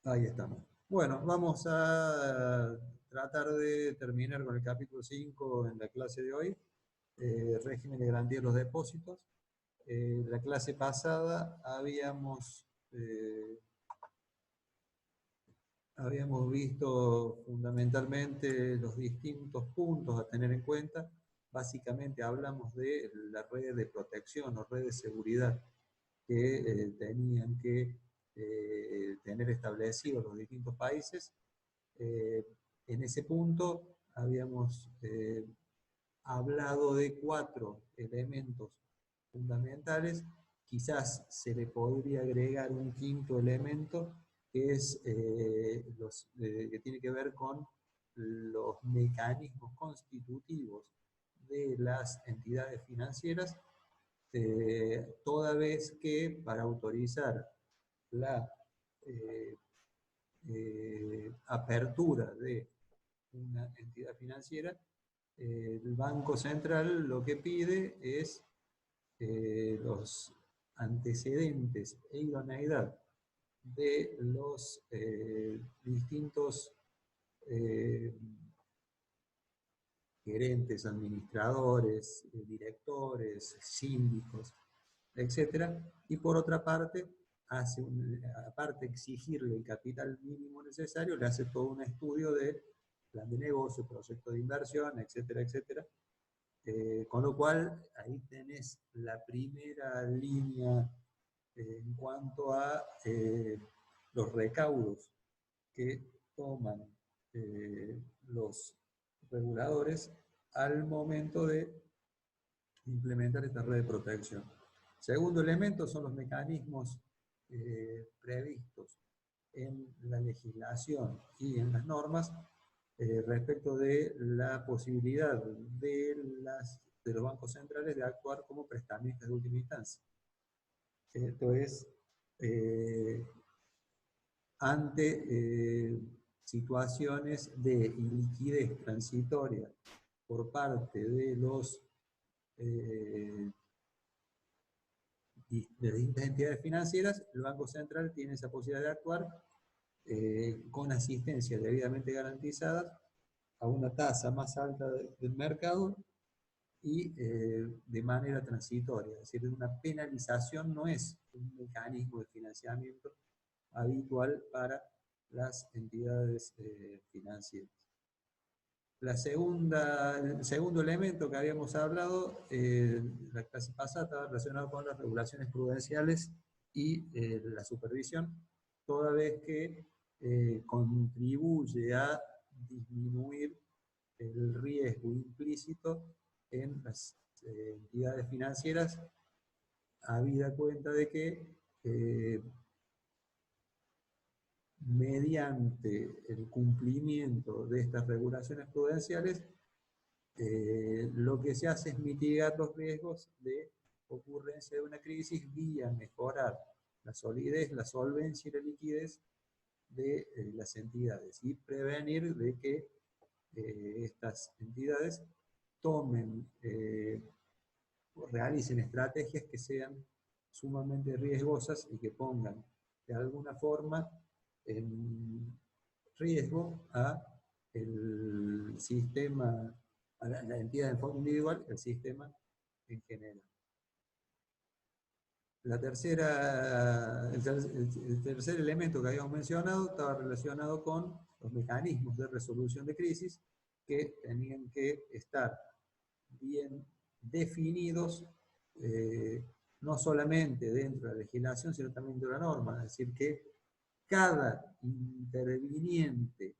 Ahí estamos. Bueno, vamos a tratar de terminar con el capítulo 5 en la clase de hoy, régimen de garantía de los depósitos. La clase pasada habíamos visto fundamentalmente los distintos puntos a tener en cuenta. Básicamente hablamos de la red de protección o red de seguridad que tenían que tener establecidos los distintos países. En ese punto habíamos hablado de 4 elementos fundamentales. Quizás se le podría agregar un quinto elemento que es que tiene que ver con los mecanismos constitutivos de las entidades financieras, toda vez que para autorizar la eh, apertura de una entidad financiera, el Banco Central lo que pide es los antecedentes e idoneidad de los distintos eh, gerentes, administradores, directores, síndicos, etcétera. Y por otra parte, aparte de exigirle el capital mínimo necesario, le hace todo un estudio de plan de negocio, proyecto de inversión, etcétera, etcétera. Con lo cual, ahí tenés la primera línea en cuanto a los recaudos que toman los reguladores al momento de implementar esta red de protección. Segundo elemento son los mecanismos previstos en la legislación y en las normas respecto de la posibilidad de los bancos centrales de actuar como prestamistas de última instancia. Esto es, eh, ante situaciones de iliquidez transitoria por parte de eh, de distintas entidades financieras, el Banco Central tiene esa posibilidad de actuar con asistencia debidamente garantizada a una tasa más alta del mercado y de manera transitoria. Es decir, una penalización no es un mecanismo de financiamiento habitual para las entidades financieras. El segundo elemento que habíamos hablado, la clase pasada, estaba relacionado con las regulaciones prudenciales y la supervisión, toda vez que contribuye a disminuir el riesgo implícito en las entidades financieras, habida cuenta de que mediante el cumplimiento de estas regulaciones prudenciales, lo que se hace es mitigar los riesgos de ocurrencia de una crisis vía mejorar la solidez, la solvencia y la liquidez de las entidades y prevenir de que estas entidades tomen, realicen estrategias que sean sumamente riesgosas y que pongan de alguna forma en riesgo a el sistema, a la entidad en forma individual, el sistema en general. El tercer elemento que habíamos mencionado estaba relacionado con los mecanismos de resolución de crisis que tenían que estar bien definidos, no solamente dentro de la legislación, sino también dentro de la norma. Es decir, que cada interviniente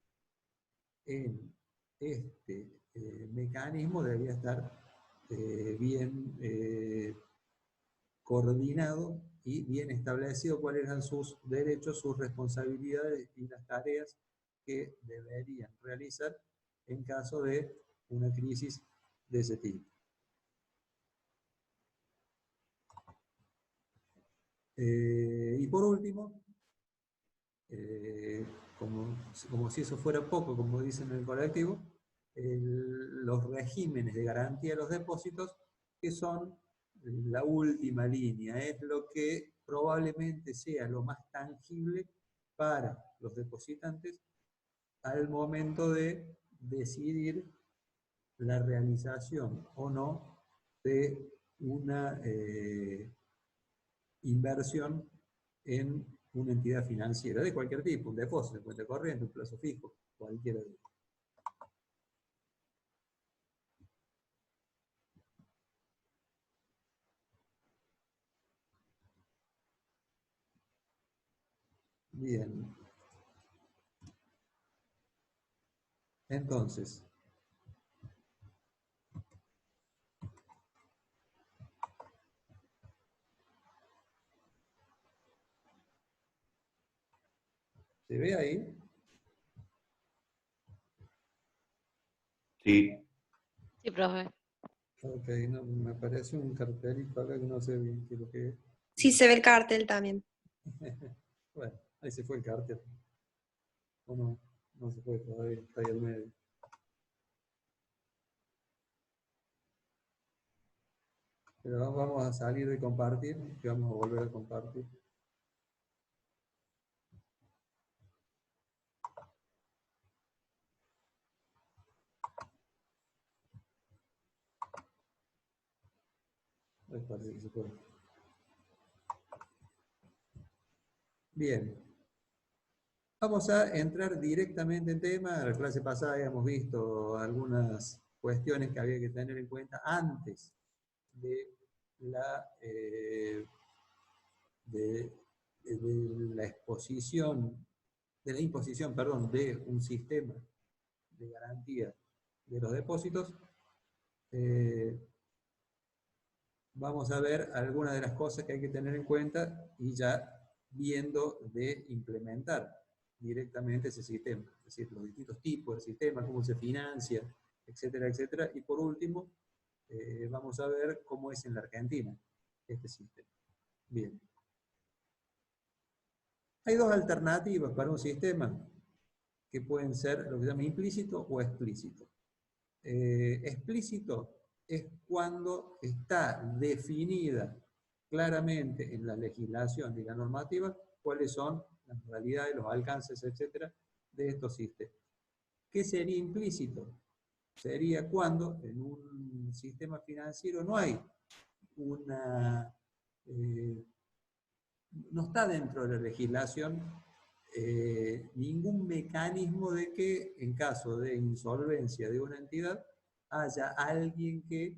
en este mecanismo debería estar bien coordinado y bien establecido cuáles eran sus derechos, sus responsabilidades y las tareas que deberían realizar en caso de una crisis de ese tipo. Y por último, eh, como si eso fuera poco, como dicen en el colectivo, los regímenes de garantía de los depósitos, que son la última línea, es lo que probablemente sea lo más tangible para los depositantes al momento de decidir la realización o no de una inversión en una entidad financiera de cualquier tipo, un depósito, un cuenta corriente, un plazo fijo, cualquiera de ellos. Bien. Entonces, ¿se ve ahí? Sí. Sí, profe. Ok, no, me aparece un cartelito acá que no sé bien qué es lo que es. Sí, se ve el cartel también. Bueno, ahí se fue el cartel. O no, no se fue todavía, está ahí al medio. Pero vamos a salir de compartir y vamos a volver a compartir. Ahí parece que se puede. Bien. Vamos a entrar directamente en tema. En la clase pasada habíamos visto algunas cuestiones que había que tener en cuenta antes de la, de la exposición, de la imposición, perdón, de un sistema de garantía de los depósitos. Vamos a ver algunas de las cosas que hay que tener en cuenta y ya viendo de implementar directamente ese sistema, es decir, los distintos tipos de sistemas, cómo se financia, etcétera, etcétera. Y por último, vamos a ver cómo es en la Argentina este sistema. Bien. Hay dos alternativas para un sistema que pueden ser lo que se llama implícito o explícito. Explícito es cuando está definida claramente en la legislación y la normativa cuáles son las modalidades, los alcances, etcétera, de estos sistemas. ¿Qué sería implícito? Sería cuando en un sistema financiero no hay una... no está dentro de la legislación ningún mecanismo de que en caso de insolvencia de una entidad haya alguien que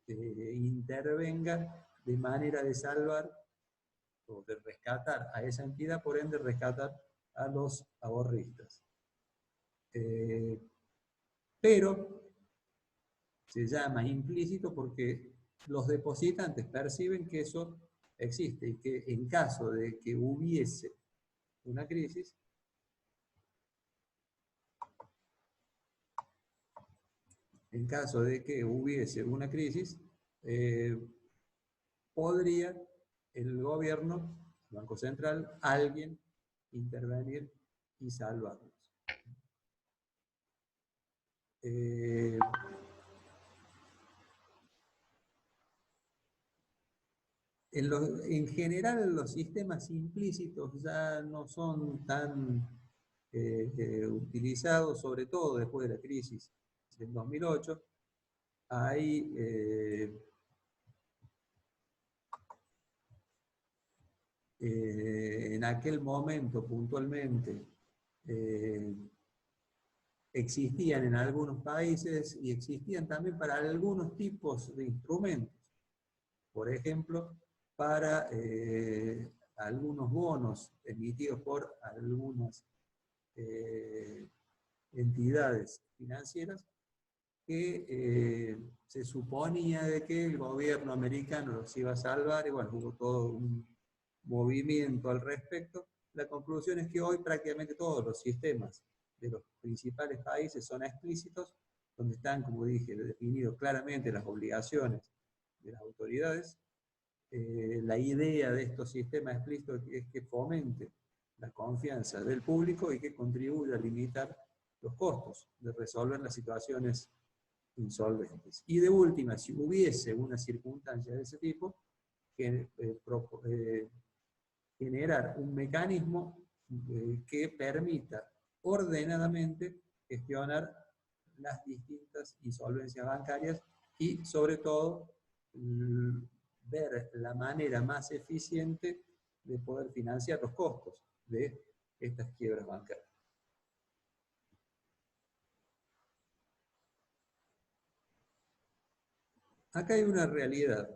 intervenga de manera de salvar o de rescatar a esa entidad, por ende rescatar a los ahorristas. Pero se llama implícito porque los depositantes perciben que eso existe y que en caso de que hubiese una crisis, podría el gobierno, el Banco Central, alguien intervenir y salvarlos. En general, los sistemas implícitos ya no son tan utilizados, sobre todo después de la crisis del 2008. Hay en aquel momento, puntualmente, existían en algunos países y existían también para algunos tipos de instrumentos. Por ejemplo, para algunos bonos emitidos por algunas entidades financieras que se suponía de que el gobierno americano los iba a salvar, y bueno, hubo todo un movimiento al respecto. La conclusión es que hoy prácticamente todos los sistemas de los principales países son explícitos, donde están, como dije, definidos claramente las obligaciones de las autoridades. La idea de estos sistemas explícitos es que fomente la confianza del público y que contribuya a limitar los costos de resolver las situaciones insolventes. Y de última, si hubiese una circunstancia de ese tipo, generar un mecanismo que permita ordenadamente gestionar las distintas insolvencias bancarias y, sobre todo, ver la manera más eficiente de poder financiar los costos de estas quiebras bancarias. Acá hay una realidad.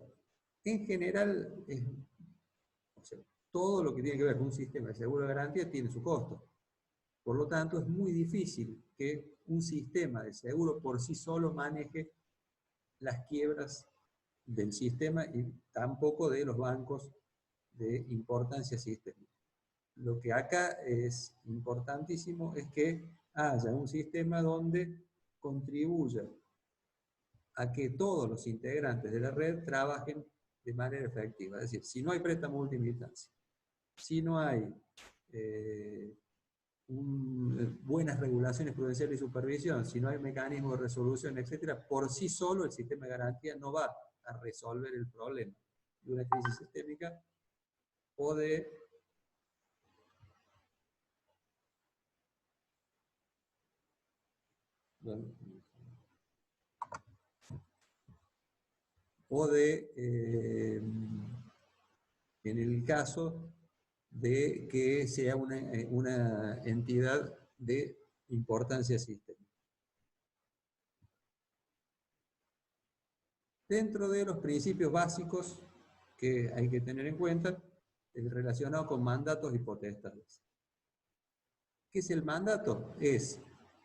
En general, o sea, todo lo que tiene que ver con un sistema de seguro de garantía tiene su costo. Por lo tanto, es muy difícil que un sistema de seguro por sí solo maneje las quiebras del sistema y tampoco de los bancos de importancia sistémica. Lo que acá es importantísimo es que haya un sistema donde contribuya a que todos los integrantes de la red trabajen de manera efectiva. Es decir, si no hay préstamo de última instancia, si no hay buenas regulaciones prudenciales y supervisión, si no hay mecanismos de resolución, etc., por sí solo el sistema de garantía no va a resolver el problema de una crisis sistémica o de en el caso de que sea una entidad de importancia sistémica. Dentro de los principios básicos que hay que tener en cuenta, relacionado con mandatos y potestades. ¿Qué es el mandato? Es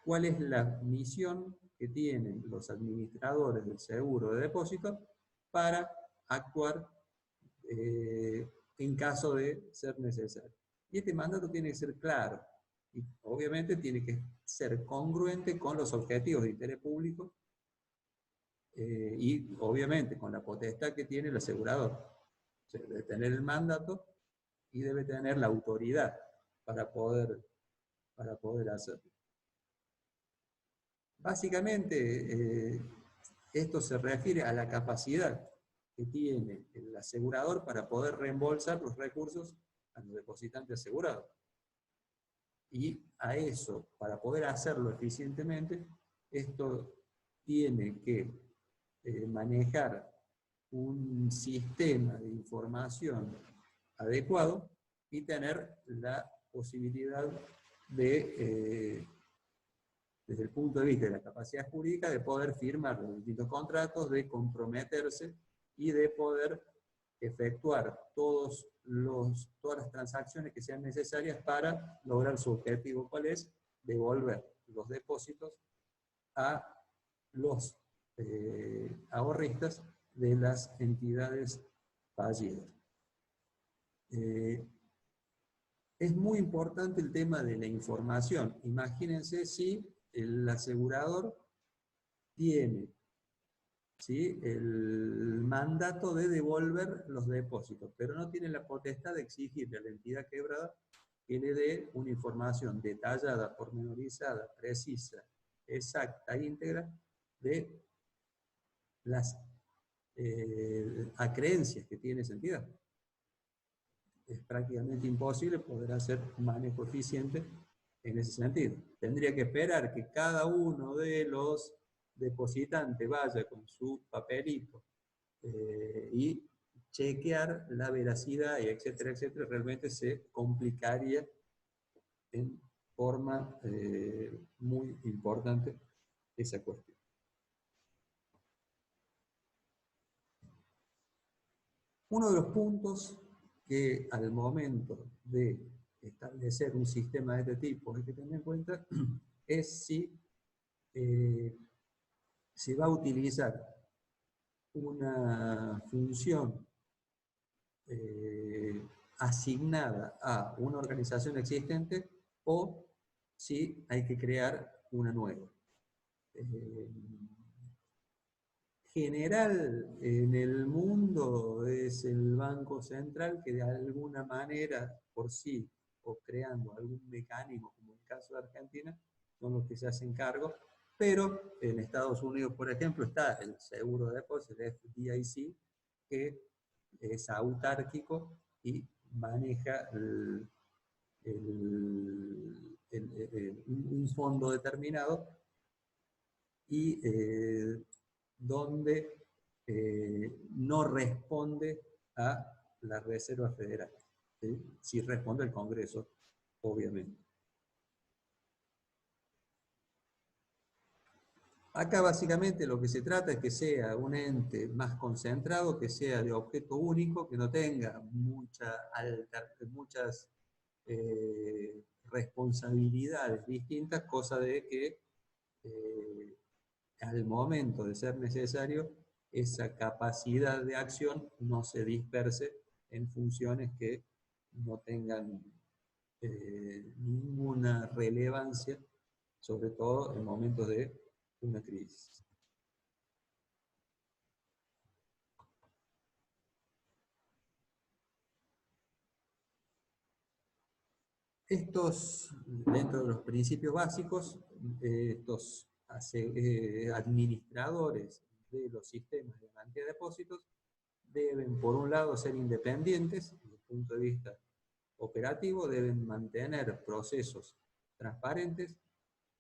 cuál es la misión que tienen los administradores del seguro de depósito para actuar en caso de ser necesario. Y este mandato tiene que ser claro y obviamente tiene que ser congruente con los objetivos de interés público y obviamente con la potestad que tiene el asegurador. O sea, debe tener el mandato y debe tener la autoridad para poder hacerlo. Básicamente, esto se refiere a la capacidad que tiene el asegurador para poder reembolsar los recursos a los depositantes asegurados. Y a eso, para poder hacerlo eficientemente, esto tiene que manejar un sistema de información adecuado y tener la posibilidad de, desde el punto de vista de la capacidad jurídica, de poder firmar los distintos contratos, de comprometerse y de poder efectuar todas las transacciones que sean necesarias para lograr su objetivo, ¿cuál es? Devolver los depósitos a los ahorristas de las entidades fallidas. Es muy importante el tema de la información. Imagínense si el asegurador tiene, ¿sí?, el mandato de devolver los depósitos, pero no tiene la potestad de exigirle a la entidad quebrada que le dé una información detallada, pormenorizada, precisa, exacta e íntegra de las acreencias que tiene esa entidad. Es prácticamente imposible poder hacer un manejo eficiente en ese sentido. Tendría que esperar que cada uno de los depositantes vaya con su papelito y chequear la veracidad, y etcétera, etcétera. Realmente se complicaría en forma muy importante esa cuestión. Uno de los puntos que al momento de establecer un sistema de este tipo hay que tener en cuenta es si se va a utilizar una función asignada a una organización existente o si hay que crear una nueva. General en el mundo es el Banco Central que de alguna manera por sí o creando algún mecanismo como en el caso de Argentina son los que se hacen cargo, pero en Estados Unidos por ejemplo está el seguro de depósitos, el FDIC, que es autárquico y maneja un fondo determinado y donde no responde a la Reserva Federal. ¿Sí? Sí responde el Congreso, obviamente. Acá básicamente lo que se trata es que sea un ente más concentrado, que sea de objeto único, que no tenga muchas responsabilidades distintas, cosa de que al momento de ser necesario, esa capacidad de acción no se disperse en funciones que no tengan ninguna relevancia, sobre todo en momentos de una crisis. Estos, dentro de los principios básicos, estos administradores de los sistemas de garantía de depósitos deben, por un lado, ser independientes desde el punto de vista operativo, deben mantener procesos transparentes,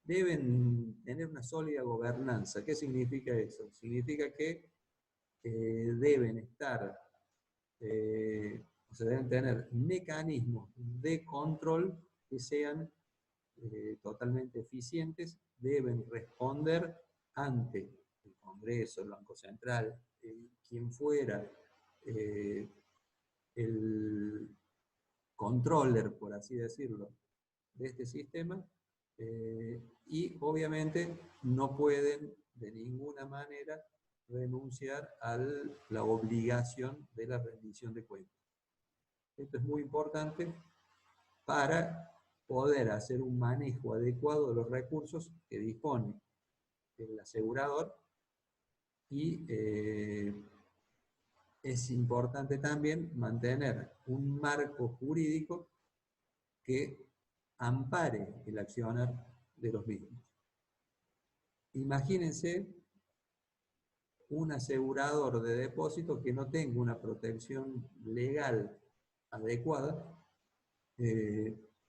deben tener una sólida gobernanza. ¿Qué significa eso? Significa que deben estar, o sea, deben tener mecanismos de control que sean totalmente eficientes, deben responder ante el Congreso, el Banco Central, quien fuera el controller, por así decirlo, de este sistema, y obviamente no pueden de ninguna manera renunciar a la obligación de la rendición de cuentas. Esto es muy importante para poder hacer un manejo adecuado de los recursos que dispone el asegurador, y es importante también mantener un marco jurídico que ampare el accionar de los mismos. Imagínense un asegurador de depósitos que no tenga una protección legal adecuada,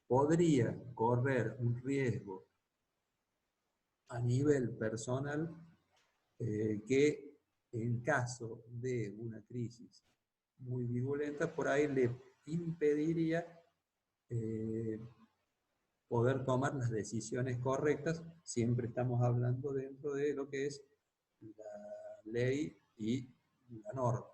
podría correr un riesgo a nivel personal que en caso de una crisis muy virulenta, por ahí le impediría poder tomar las decisiones correctas. Siempre estamos hablando dentro de lo que es la ley y la norma.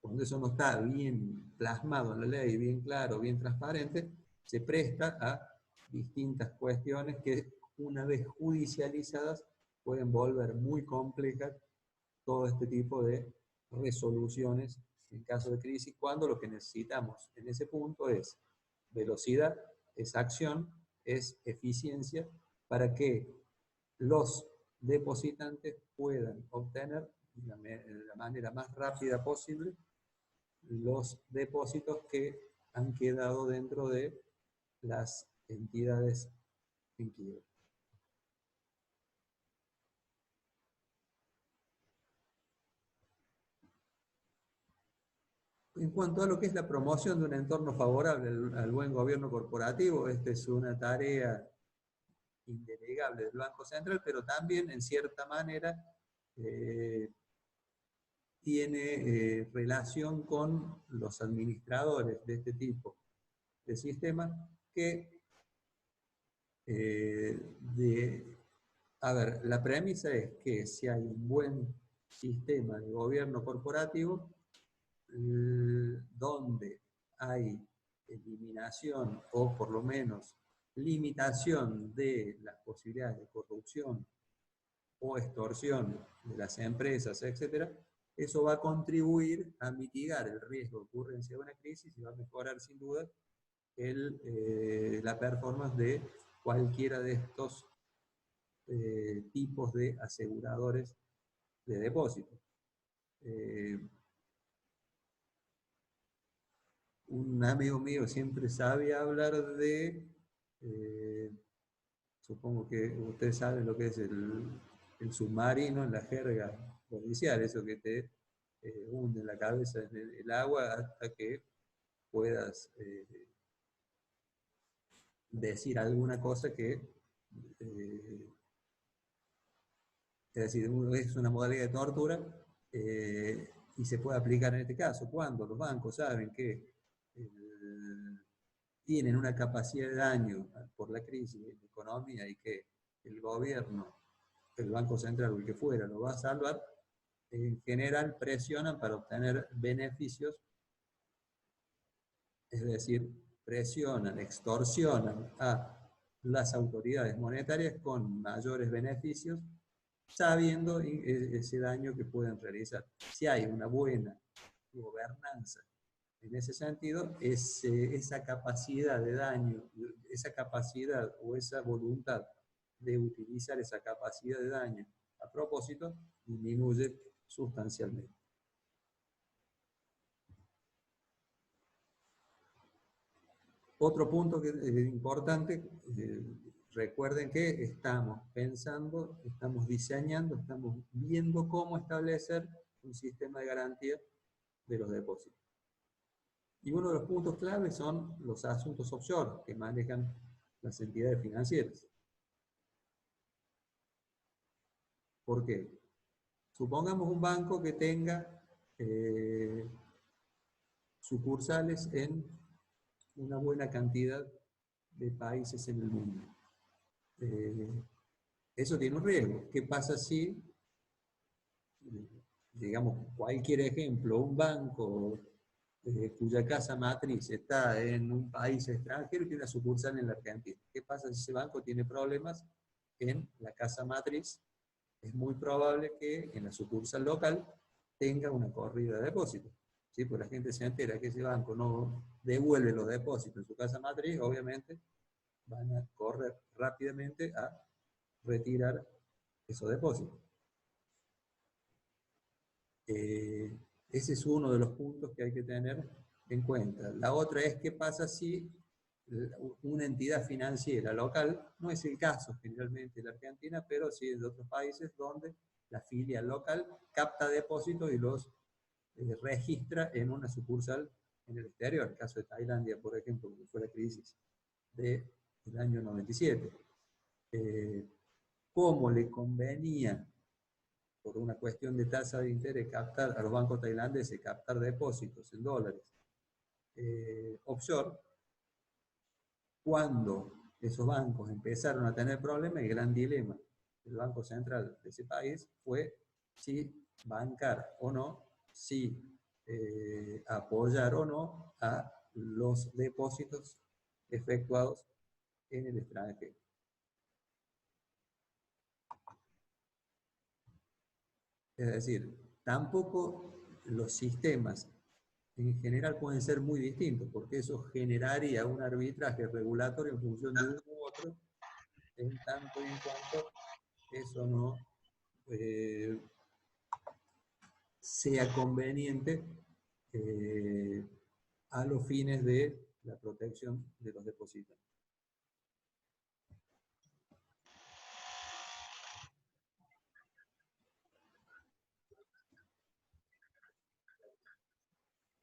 Cuando eso no está bien plasmado en la ley, bien claro, bien transparente, se presta a distintas cuestiones que, una vez judicializadas, pueden volver muy complejas todo este tipo de resoluciones en caso de crisis, cuando lo que necesitamos en ese punto es velocidad, es acción, es eficiencia, para que los depositantes puedan obtener de la manera más rápida posible los depósitos que han quedado dentro de las entidades en quiebra. En cuanto a lo que es la promoción de un entorno favorable al buen gobierno corporativo, esta es una tarea indelegable del Banco Central, pero también, en cierta manera, tiene relación con los administradores de este tipo de sistemas que, a ver, la premisa es que si hay un buen sistema de gobierno corporativo, donde hay eliminación o por lo menos limitación de las posibilidades de corrupción o extorsión de las empresas, etc., eso va a contribuir a mitigar el riesgo de ocurrencia de una crisis y va a mejorar sin duda la performance de cualquiera de estos tipos de aseguradores de depósitos. Un amigo mío siempre sabe hablar de, supongo que ustedes saben lo que es el submarino en la jerga policial, eso que te hunde la cabeza en el agua hasta que puedas decir alguna cosa que, es decir, es una modalidad de tortura, y se puede aplicar en este caso, cuando los bancos saben que tienen una capacidad de daño por la crisis de la economía y que el gobierno, el Banco Central o el que fuera, lo va a salvar, en general presionan para obtener beneficios, es decir, presionan, extorsionan a las autoridades monetarias con mayores beneficios, sabiendo ese daño que pueden realizar. Si hay una buena gobernanza en ese sentido, esa capacidad de daño, esa capacidad o esa voluntad de utilizar esa capacidad de daño a propósito, disminuye sustancialmente. Otro punto que es importante, recuerden que estamos pensando, estamos diseñando, estamos viendo cómo establecer un sistema de garantía de los depósitos. Y uno de los puntos claves son los asuntos offshore que manejan las entidades financieras. ¿Por qué? Supongamos un banco que tenga sucursales en una buena cantidad de países en el mundo. Eso tiene un riesgo. ¿Qué pasa si, digamos, cualquier ejemplo, un banco cuya casa matriz está en un país extranjero y tiene una sucursal en la Argentina? ¿Qué pasa si ese banco tiene problemas en la casa matriz? Es muy probable que en la sucursal local tenga una corrida de depósitos. ¿Sí? Pues la gente se entera que ese banco no devuelve los depósitos en su casa matriz, obviamente van a correr rápidamente a retirar esos depósitos. Ese es uno de los puntos que hay que tener en cuenta. La otra es qué pasa si una entidad financiera local, no es el caso generalmente en la Argentina, pero sí en otros países donde la filial local capta depósitos y los registra en una sucursal en el exterior. El caso de Tailandia, por ejemplo, que fue la crisis del año 97. ¿Cómo le convenía, por una cuestión de tasa de interés, captar a los bancos tailandeses, captar depósitos en dólares offshore? Cuando esos bancos empezaron a tener problemas, el gran dilema del Banco Central de ese país fue si bancar o no, si apoyar o no a los depósitos efectuados en el extranjero. Es decir, tampoco los sistemas en general pueden ser muy distintos, porque eso generaría un arbitraje regulatorio en función de uno u otro, en tanto y en cuanto eso no sea conveniente a los fines de la protección de los depositantes.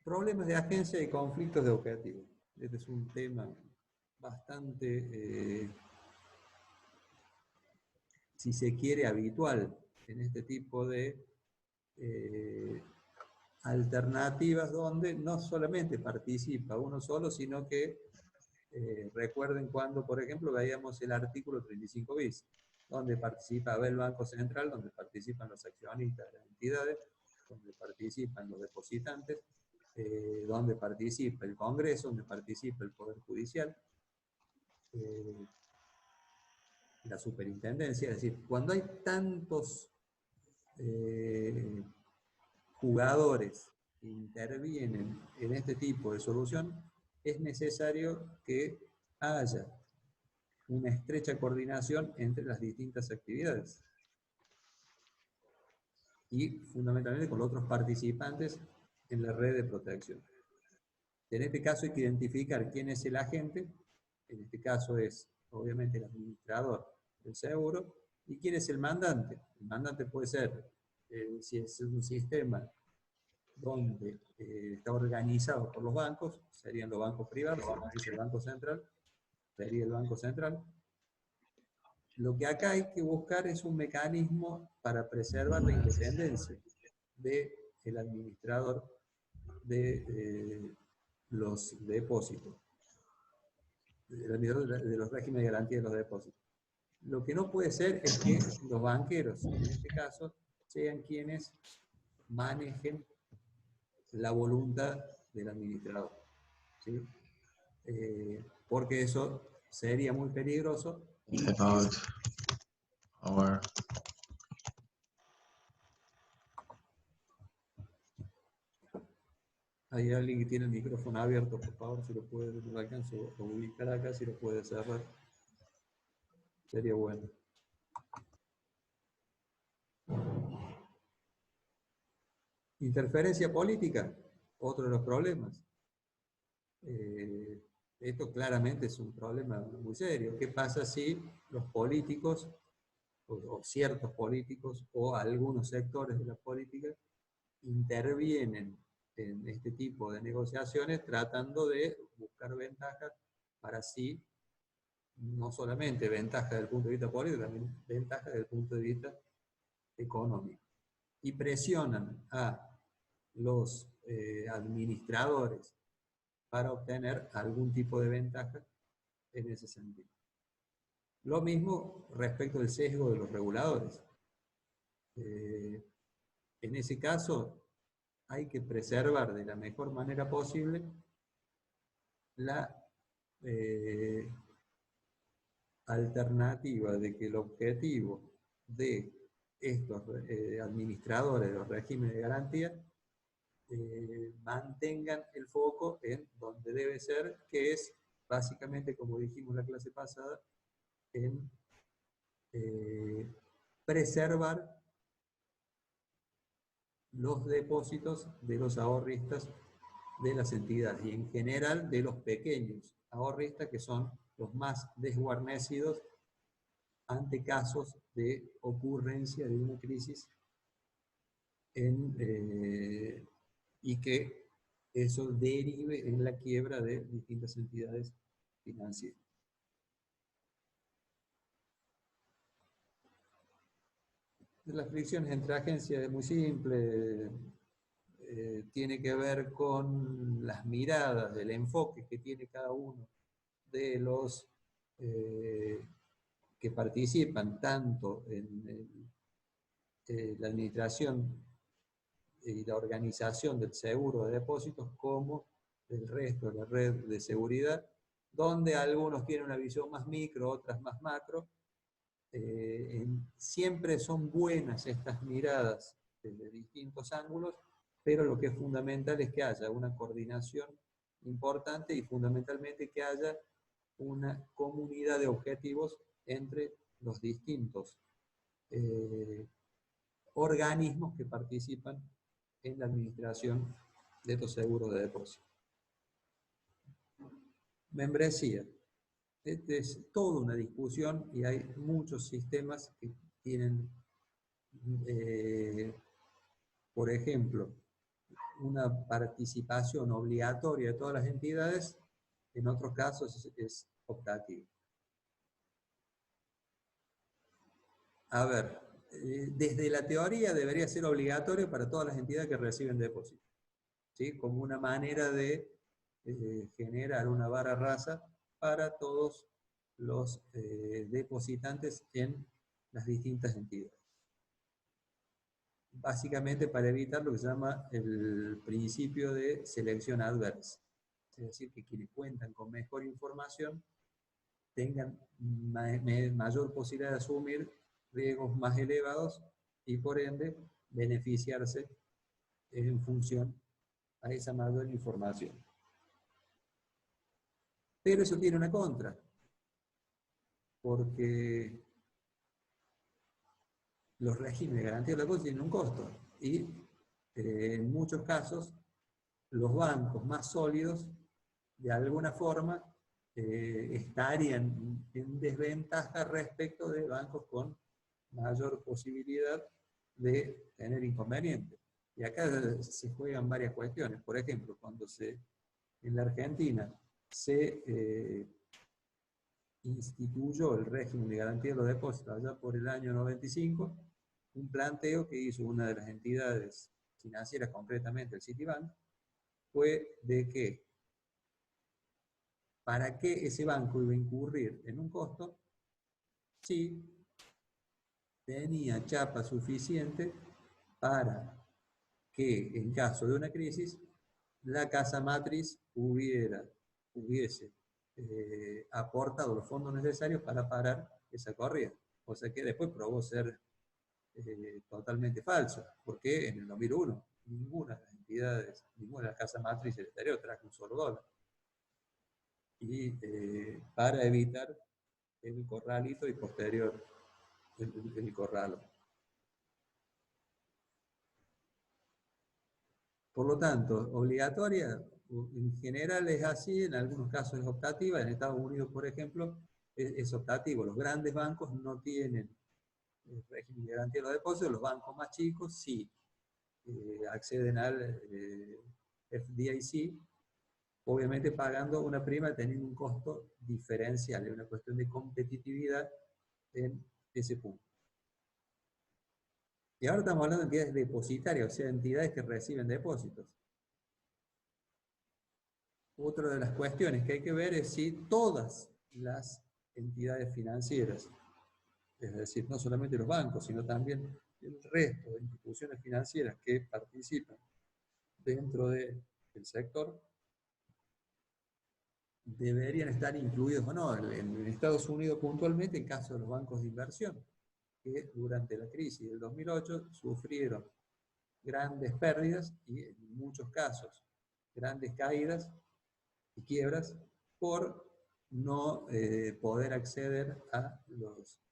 Problemas de agencia y conflictos de objetivos. Este es un tema bastante, si se quiere, habitual en este tipo de alternativas donde no solamente participa uno solo, sino que recuerden cuando, por ejemplo, veíamos el artículo 35 bis, donde participaba el Banco Central, donde participan los accionistas de las entidades, donde participan los depositantes, donde participa el Congreso, donde participa el Poder Judicial, la Superintendencia. Es decir, cuando hay tantos jugadores que intervienen en este tipo de solución, es necesario que haya una estrecha coordinación entre las distintas actividades y fundamentalmente con los otros participantes en la red de protección. En este caso hay que identificar quién es el agente, en este caso es obviamente el administrador del seguro, y quién es el mandante. El mandante puede ser, si es un sistema donde está organizado por los bancos, serían los bancos privados, se organiza el Banco Central, sería el Banco Central. Lo que acá hay que buscar es un mecanismo para preservar la independencia del administrador de los depósitos, de los regímenes de garantía de los depósitos. Lo que no puede ser es que los banqueros, en este caso, sean quienes manejen la voluntad del administrador, ¿sí? Porque eso sería muy peligroso. About our Hay alguien que tiene el micrófono abierto, por favor, si lo puede, no alcanzo a ubicar acá, si lo puede cerrar, sería bueno. Interferencia política, otro de los problemas. Esto claramente es un problema muy serio. ¿Qué pasa si los políticos, o ciertos políticos, o algunos sectores de la política, intervienen en este tipo de negociaciones tratando de buscar ventajas para sí, no solamente ventajas desde el punto de vista político, también ventajas desde el punto de vista económico? Y presionan a los administradores para obtener algún tipo de ventaja en ese sentido. Lo mismo respecto del sesgo de los reguladores. En ese caso, hay que preservar de la mejor manera posible la alternativa de que el objetivo de estos administradores de los regímenes de garantía mantengan el foco en donde debe ser, que es básicamente, como dijimos en la clase pasada, en preservar los depósitos de los ahorristas de las entidades y en general de los pequeños ahorristas, que son los más desguarnecidos ante casos de ocurrencia de una crisis y que eso derive en la quiebra de distintas entidades financieras. Las fricciones entre agencias es muy simple, tiene que ver con las miradas, el enfoque que tiene cada uno de los que participan tanto en la administración y la organización del seguro de depósitos como del resto de la red de seguridad, donde algunos tienen una visión más micro, otras más macro. Siempre son buenas estas miradas desde distintos ángulos, pero lo que es fundamental es que haya una coordinación importante y fundamentalmente que haya una comunidad de objetivos entre los distintos organismos que participan en la administración de estos seguros de depósito. Membresía. Esta es toda una discusión y hay muchos sistemas que tienen, por ejemplo, una participación obligatoria de todas las entidades, en otros casos es optativa. A ver, desde la teoría debería ser obligatorio para todas las entidades que reciben depósitos, ¿sí? Como una manera de generar una vara rasa para todos los depositantes en las distintas entidades. Básicamente para evitar lo que se llama el principio de selección adversa. Es decir, que quienes cuentan con mejor información tengan mayor posibilidad de asumir riesgos más elevados y por ende beneficiarse en función a esa mayor información. Pero eso tiene una contra, porque los regímenes de garantía de la cosa tienen un costo y en muchos casos los bancos más sólidos de alguna forma estarían en desventaja respecto de bancos con mayor posibilidad de tener inconvenientes. Y acá se juegan varias cuestiones. Por ejemplo, cuando en la Argentina se instituyó el régimen de garantía de los depósitos allá por el año 95, un planteo que hizo una de las entidades financieras, concretamente el Citibank, fue de que ¿para qué ese banco iba a incurrir en un costo si tenía chapa suficiente para que en caso de una crisis la casa matriz hubiese aportado los fondos necesarios para parar esa corrida? O sea que después probó ser totalmente falso, porque en el 2001 ninguna de las entidades, ninguna de las casas matrices del exterior trajo un solo dólar. Y para evitar el corralito y posterior el corralo. Por lo tanto, obligatoria, en general es así, en algunos casos es optativa. En Estados Unidos, por ejemplo, es optativo. Los grandes bancos no tienen el régimen de garantía de los depósitos, los bancos más chicos sí acceden al FDIC, obviamente pagando una prima teniendo un costo diferencial, es una cuestión de competitividad en ese punto. Y ahora estamos hablando de entidades depositarias, o sea, entidades que reciben depósitos. Otra de las cuestiones que hay que ver es si todas las entidades financieras, es decir, no solamente los bancos, sino también el resto de instituciones financieras que participan dentro del sector, deberían estar incluidos o no. En Estados Unidos puntualmente, en caso de los bancos de inversión, que durante la crisis del 2008 sufrieron grandes pérdidas y en muchos casos grandes caídas y quiebras por no poder acceder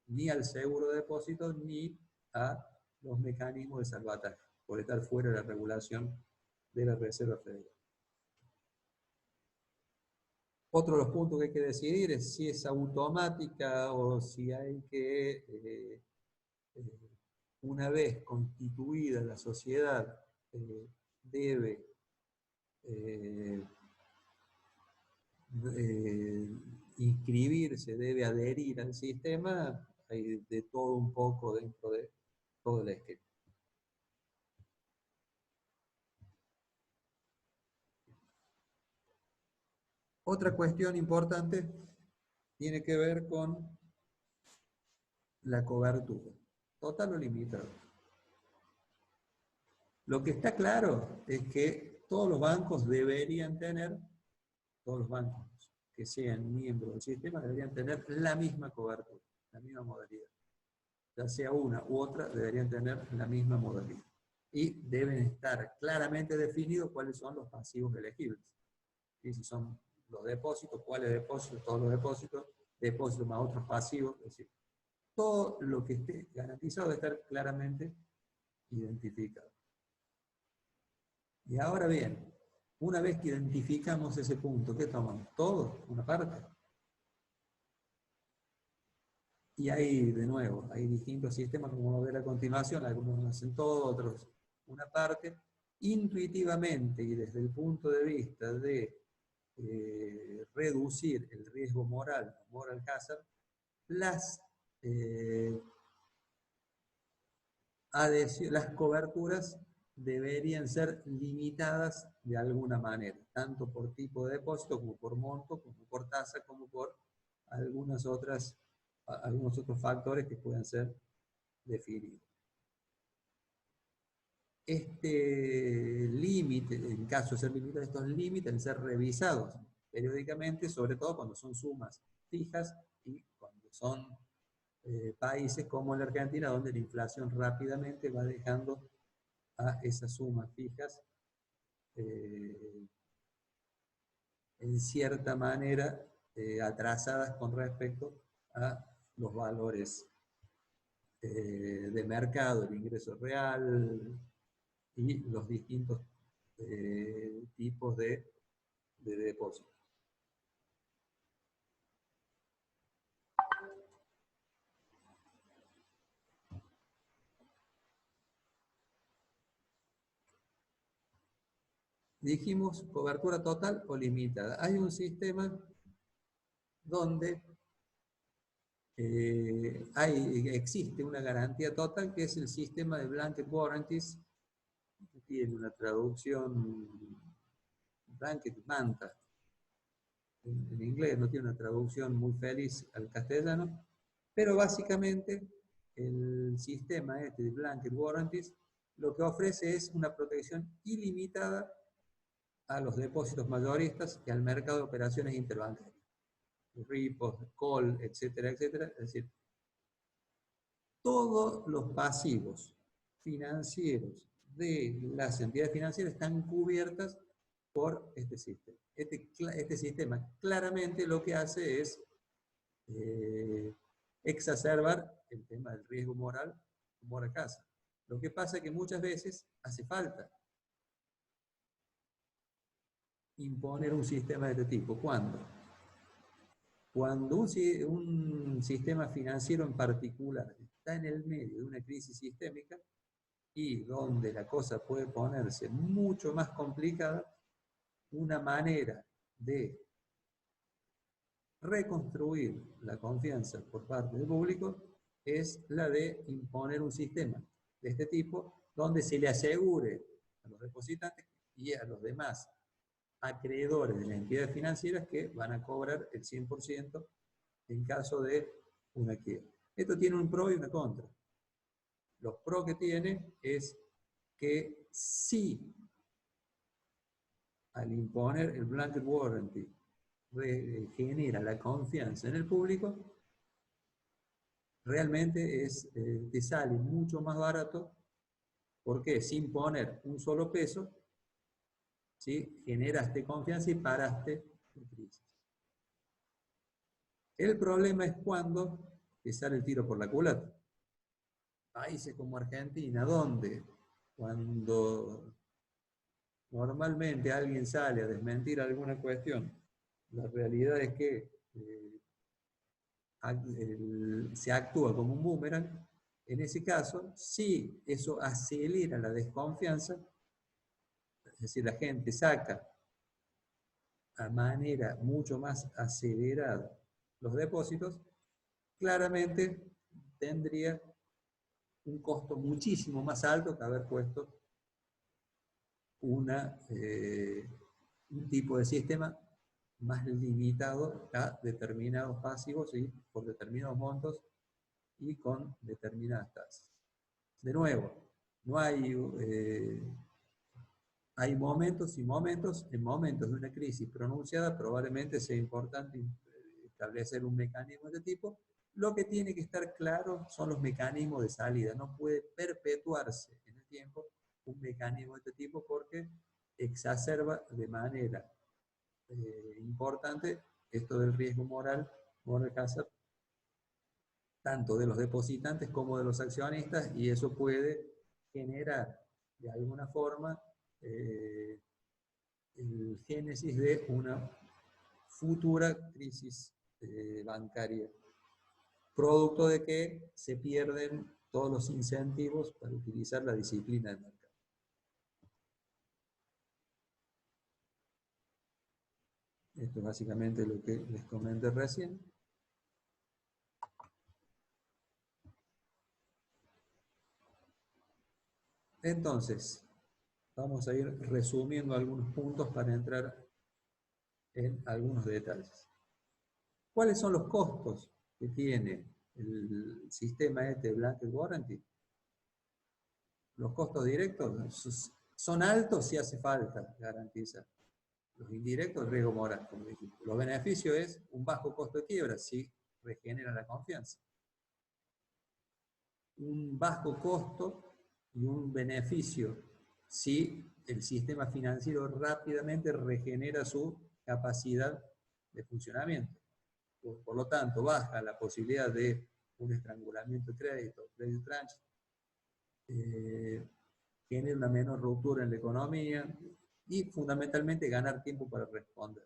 ni al seguro de depósitos ni a los mecanismos de salvataje, por estar fuera de la regulación de la Reserva Federal. Otro de los puntos que hay que decidir es si es automática o si hay que, una vez constituida la sociedad, debe inscribirse, debe adherir al sistema. Hay de todo un poco dentro de todo el esquema. Otra cuestión importante tiene que ver con la cobertura, total o limitada. Lo que está claro es que todos los bancos deberían tener, todos los bancos que sean miembros del sistema deberían tener la misma cobertura, la misma modalidad. Ya sea una u otra, deberían tener la misma modalidad. Y deben estar claramente definidos cuáles son los pasivos elegibles. Y si son los depósitos, cuáles depósitos, todos los depósitos más otros pasivos, es decir, todo lo que esté garantizado debe estar claramente identificado. Y ahora bien, una vez que identificamos ese punto, ¿qué tomamos? Todo, una parte. Y ahí, de nuevo, hay distintos sistemas, como vamos a ver a continuación, algunos hacen todo, otros una parte. Intuitivamente y desde el punto de vista de reducir el riesgo moral hazard, las coberturas deberían ser limitadas de alguna manera, tanto por tipo de depósito, como por monto, como por tasa, como por algunos otros factores que puedan ser definidos. Este límite, en caso de ser limitado, estos límites deben ser revisados periódicamente, sobre todo cuando son sumas fijas y cuando son países como la Argentina, donde la inflación rápidamente va dejando a esas sumas fijas en cierta manera atrasadas con respecto a los valores de mercado, el ingreso real y los distintos tipos de depósitos. dijimos cobertura total o limitada. Hay un sistema donde existe una garantía total, que es el sistema de Blanket Warranties, que tiene una traducción, Blanket Manta, en inglés, no tiene una traducción muy feliz al castellano, pero básicamente el sistema este de Blanket Warranties lo que ofrece es una protección ilimitada a los depósitos mayoristas y al mercado de operaciones interbancarias, repos, call, etcétera, etcétera. Es decir, todos los pasivos financieros de las entidades financieras están cubiertas por este sistema. Este sistema claramente lo que hace es exacerbar el tema del riesgo moral por casa. Lo que pasa es que muchas veces hace falta imponer un sistema de este tipo. ¿Cuándo? Cuando un sistema financiero en particular está en el medio de una crisis sistémica y donde la cosa puede ponerse mucho más complicada, una manera de reconstruir la confianza por parte del público es la de imponer un sistema de este tipo donde se le asegure a los depositantes y a los demás acreedores de las entidades financieras que van a cobrar el 100% en caso de una quiebra. Esto tiene un pro y una contra. Los pros que tiene es que si al imponer el blanket warranty genera la confianza en el público, realmente te sale mucho más barato, porque sin poner un solo peso, ¿sí?, generaste confianza y paraste la crisis. El problema es cuando te sale el tiro por la culata. Países como Argentina, donde cuando normalmente alguien sale a desmentir alguna cuestión, la realidad es que se actúa como un boomerang. En ese caso, sí, eso acelera la desconfianza, es decir, la gente saca a manera mucho más acelerada los depósitos, claramente tendría un costo muchísimo más alto que haber puesto un tipo de sistema más limitado a determinados pasivos y por determinados montos y con determinadas tasas. De nuevo, no hay, hay momentos y momentos. En momentos de una crisis pronunciada probablemente sea importante establecer un mecanismo de este tipo. Lo que tiene que estar claro son los mecanismos de salida. No puede perpetuarse en el tiempo un mecanismo de este tipo porque exacerba de manera importante esto del riesgo moral, moral hazard, tanto de los depositantes como de los accionistas, y eso puede generar de alguna forma el génesis de una futura crisis bancaria, producto de que se pierden todos los incentivos para utilizar la disciplina del mercado. Esto es básicamente lo que les comenté recién. Entonces, vamos a ir resumiendo algunos puntos para entrar en algunos detalles. ¿Cuáles son los costos que tiene el sistema este de Blanket Warranty? Los costos directos son altos si hace falta garantizar. Los indirectos, el riesgo moral, como dijimos. Los beneficios es un bajo costo de quiebra si regenera la confianza. Un bajo costo y un beneficio si el sistema financiero rápidamente regenera su capacidad de funcionamiento. Por lo tanto, baja la posibilidad de un estrangulamiento de crédito, credit crunch, genera una menor ruptura en la economía y fundamentalmente ganar tiempo para responder.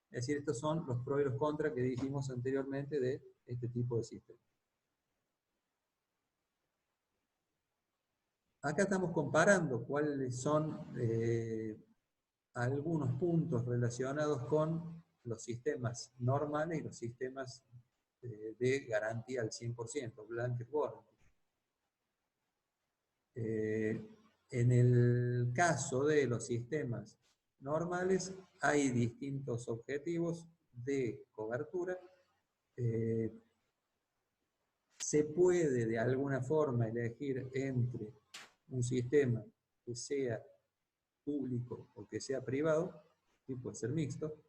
Es decir, estos son los pros y los contras que dijimos anteriormente de este tipo de sistema. Acá estamos comparando cuáles son algunos puntos relacionados con los sistemas normales y los sistemas de garantía al 100%, blanket warranty. En el caso de los sistemas normales, hay distintos objetivos de cobertura. Se puede de alguna forma elegir entre un sistema que sea público o que sea privado, y puede ser mixto,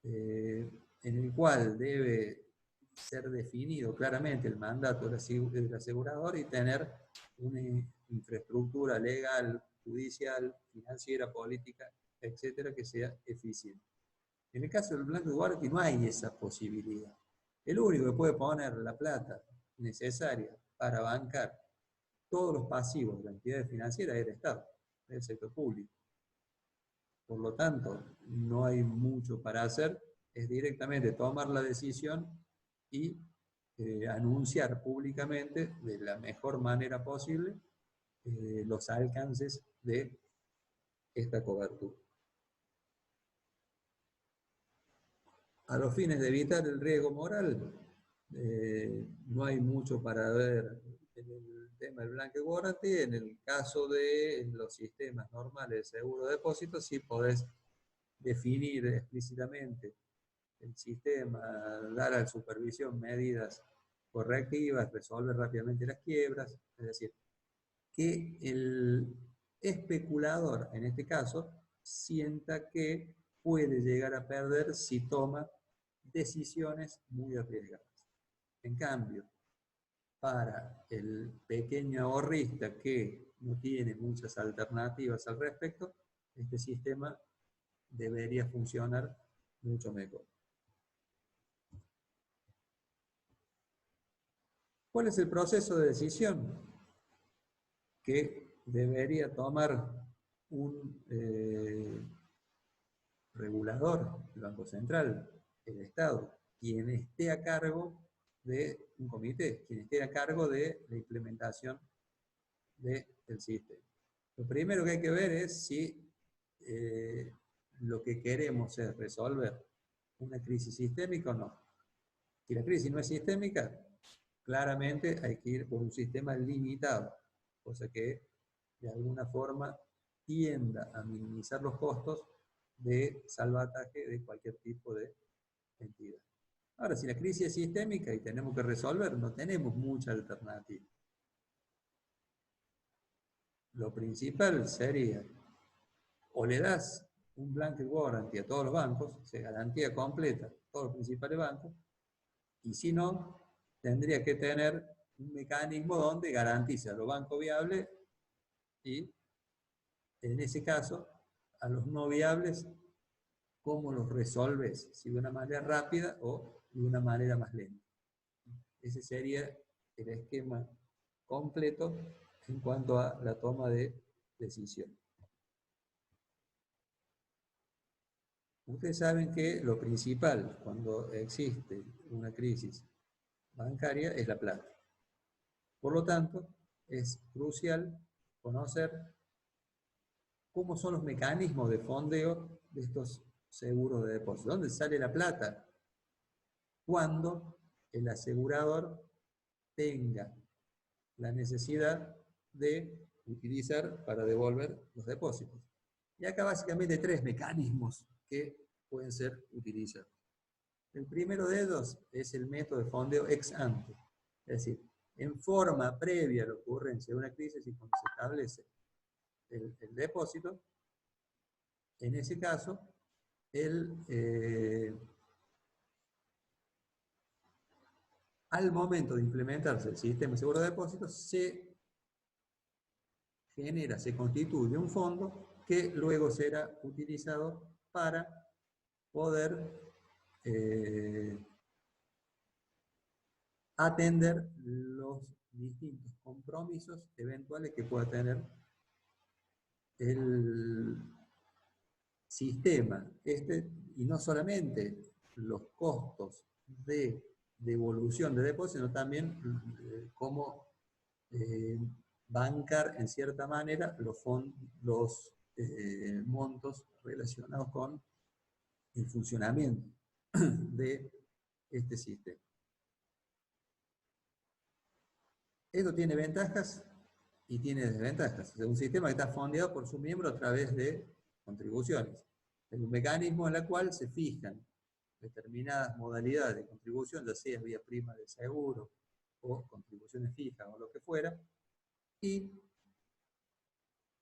en el cual debe ser definido claramente el mandato del asegurador y tener una infraestructura legal, judicial, financiera, política, etcétera, que sea eficiente. En el caso del blanket warranty no hay esa posibilidad. El único que puede poner la plata necesaria para bancar todos los pasivos de la entidad financiera es el Estado, es el sector público. Por lo tanto, no hay mucho para hacer, es directamente tomar la decisión y anunciar públicamente de la mejor manera posible los alcances de esta cobertura. A los fines de evitar el riesgo moral, no hay mucho para ver en el tema del blanket warranty. En el caso de los sistemas normales de seguro de depósito, sí podés definir explícitamente el sistema, dar a la supervisión medidas correctivas, resolver rápidamente las quiebras, es decir, que el especulador, en este caso, sienta que puede llegar a perder si toma decisiones muy arriesgadas. En cambio, para el pequeño ahorrista que no tiene muchas alternativas al respecto, este sistema debería funcionar mucho mejor. ¿Cuál es el proceso de decisión que debería tomar un regulador, el Banco Central, el Estado, quien esté a cargo de un comité, quien esté a cargo de la implementación del sistema? Lo primero que hay que ver es si lo que queremos es resolver una crisis sistémica o no. Si la crisis no es sistémica, claramente hay que ir por un sistema limitado, cosa que de alguna forma tienda a minimizar los costos de salvataje de cualquier tipo de entidad. Ahora, si la crisis es sistémica y tenemos que resolver, no tenemos mucha alternativa. Lo principal sería, o le das un blanket warranty a todos los bancos, se garantía completa a todos los principales bancos, y si no, tendría que tener un mecanismo donde garantice a los bancos viables y, en ese caso, a los no viables, ¿cómo los resolves? Si de una manera rápida o de una manera más lenta. Ese sería el esquema completo en cuanto a la toma de decisión. Ustedes saben que lo principal cuando existe una crisis bancaria es la plata. Por lo tanto, es crucial conocer cómo son los mecanismos de fondeo de estos seguros de depósito. ¿Dónde sale la plata? Cuando el asegurador tenga la necesidad de utilizar para devolver los depósitos. Y acá básicamente hay tres mecanismos que pueden ser utilizados. El primero de ellos es el método de fondeo ex ante, es decir, en forma previa a la ocurrencia de una crisis y cuando se establece el depósito, en ese caso, al momento de implementarse el sistema de seguro de depósitos, se constituye un fondo que luego será utilizado para poder atender los distintos compromisos eventuales que pueda tener el sistema. Y no solamente los costos de devolución de depósitos, sino también cómo bancar en cierta manera los montos relacionados con el funcionamiento de este sistema. Esto tiene ventajas y tiene desventajas. Es un sistema que está fondeado por sus miembros a través de contribuciones. Es un mecanismo en el cual se fijan determinadas modalidades de contribución, ya sea vía prima de seguro o contribuciones fijas o lo que fuera, y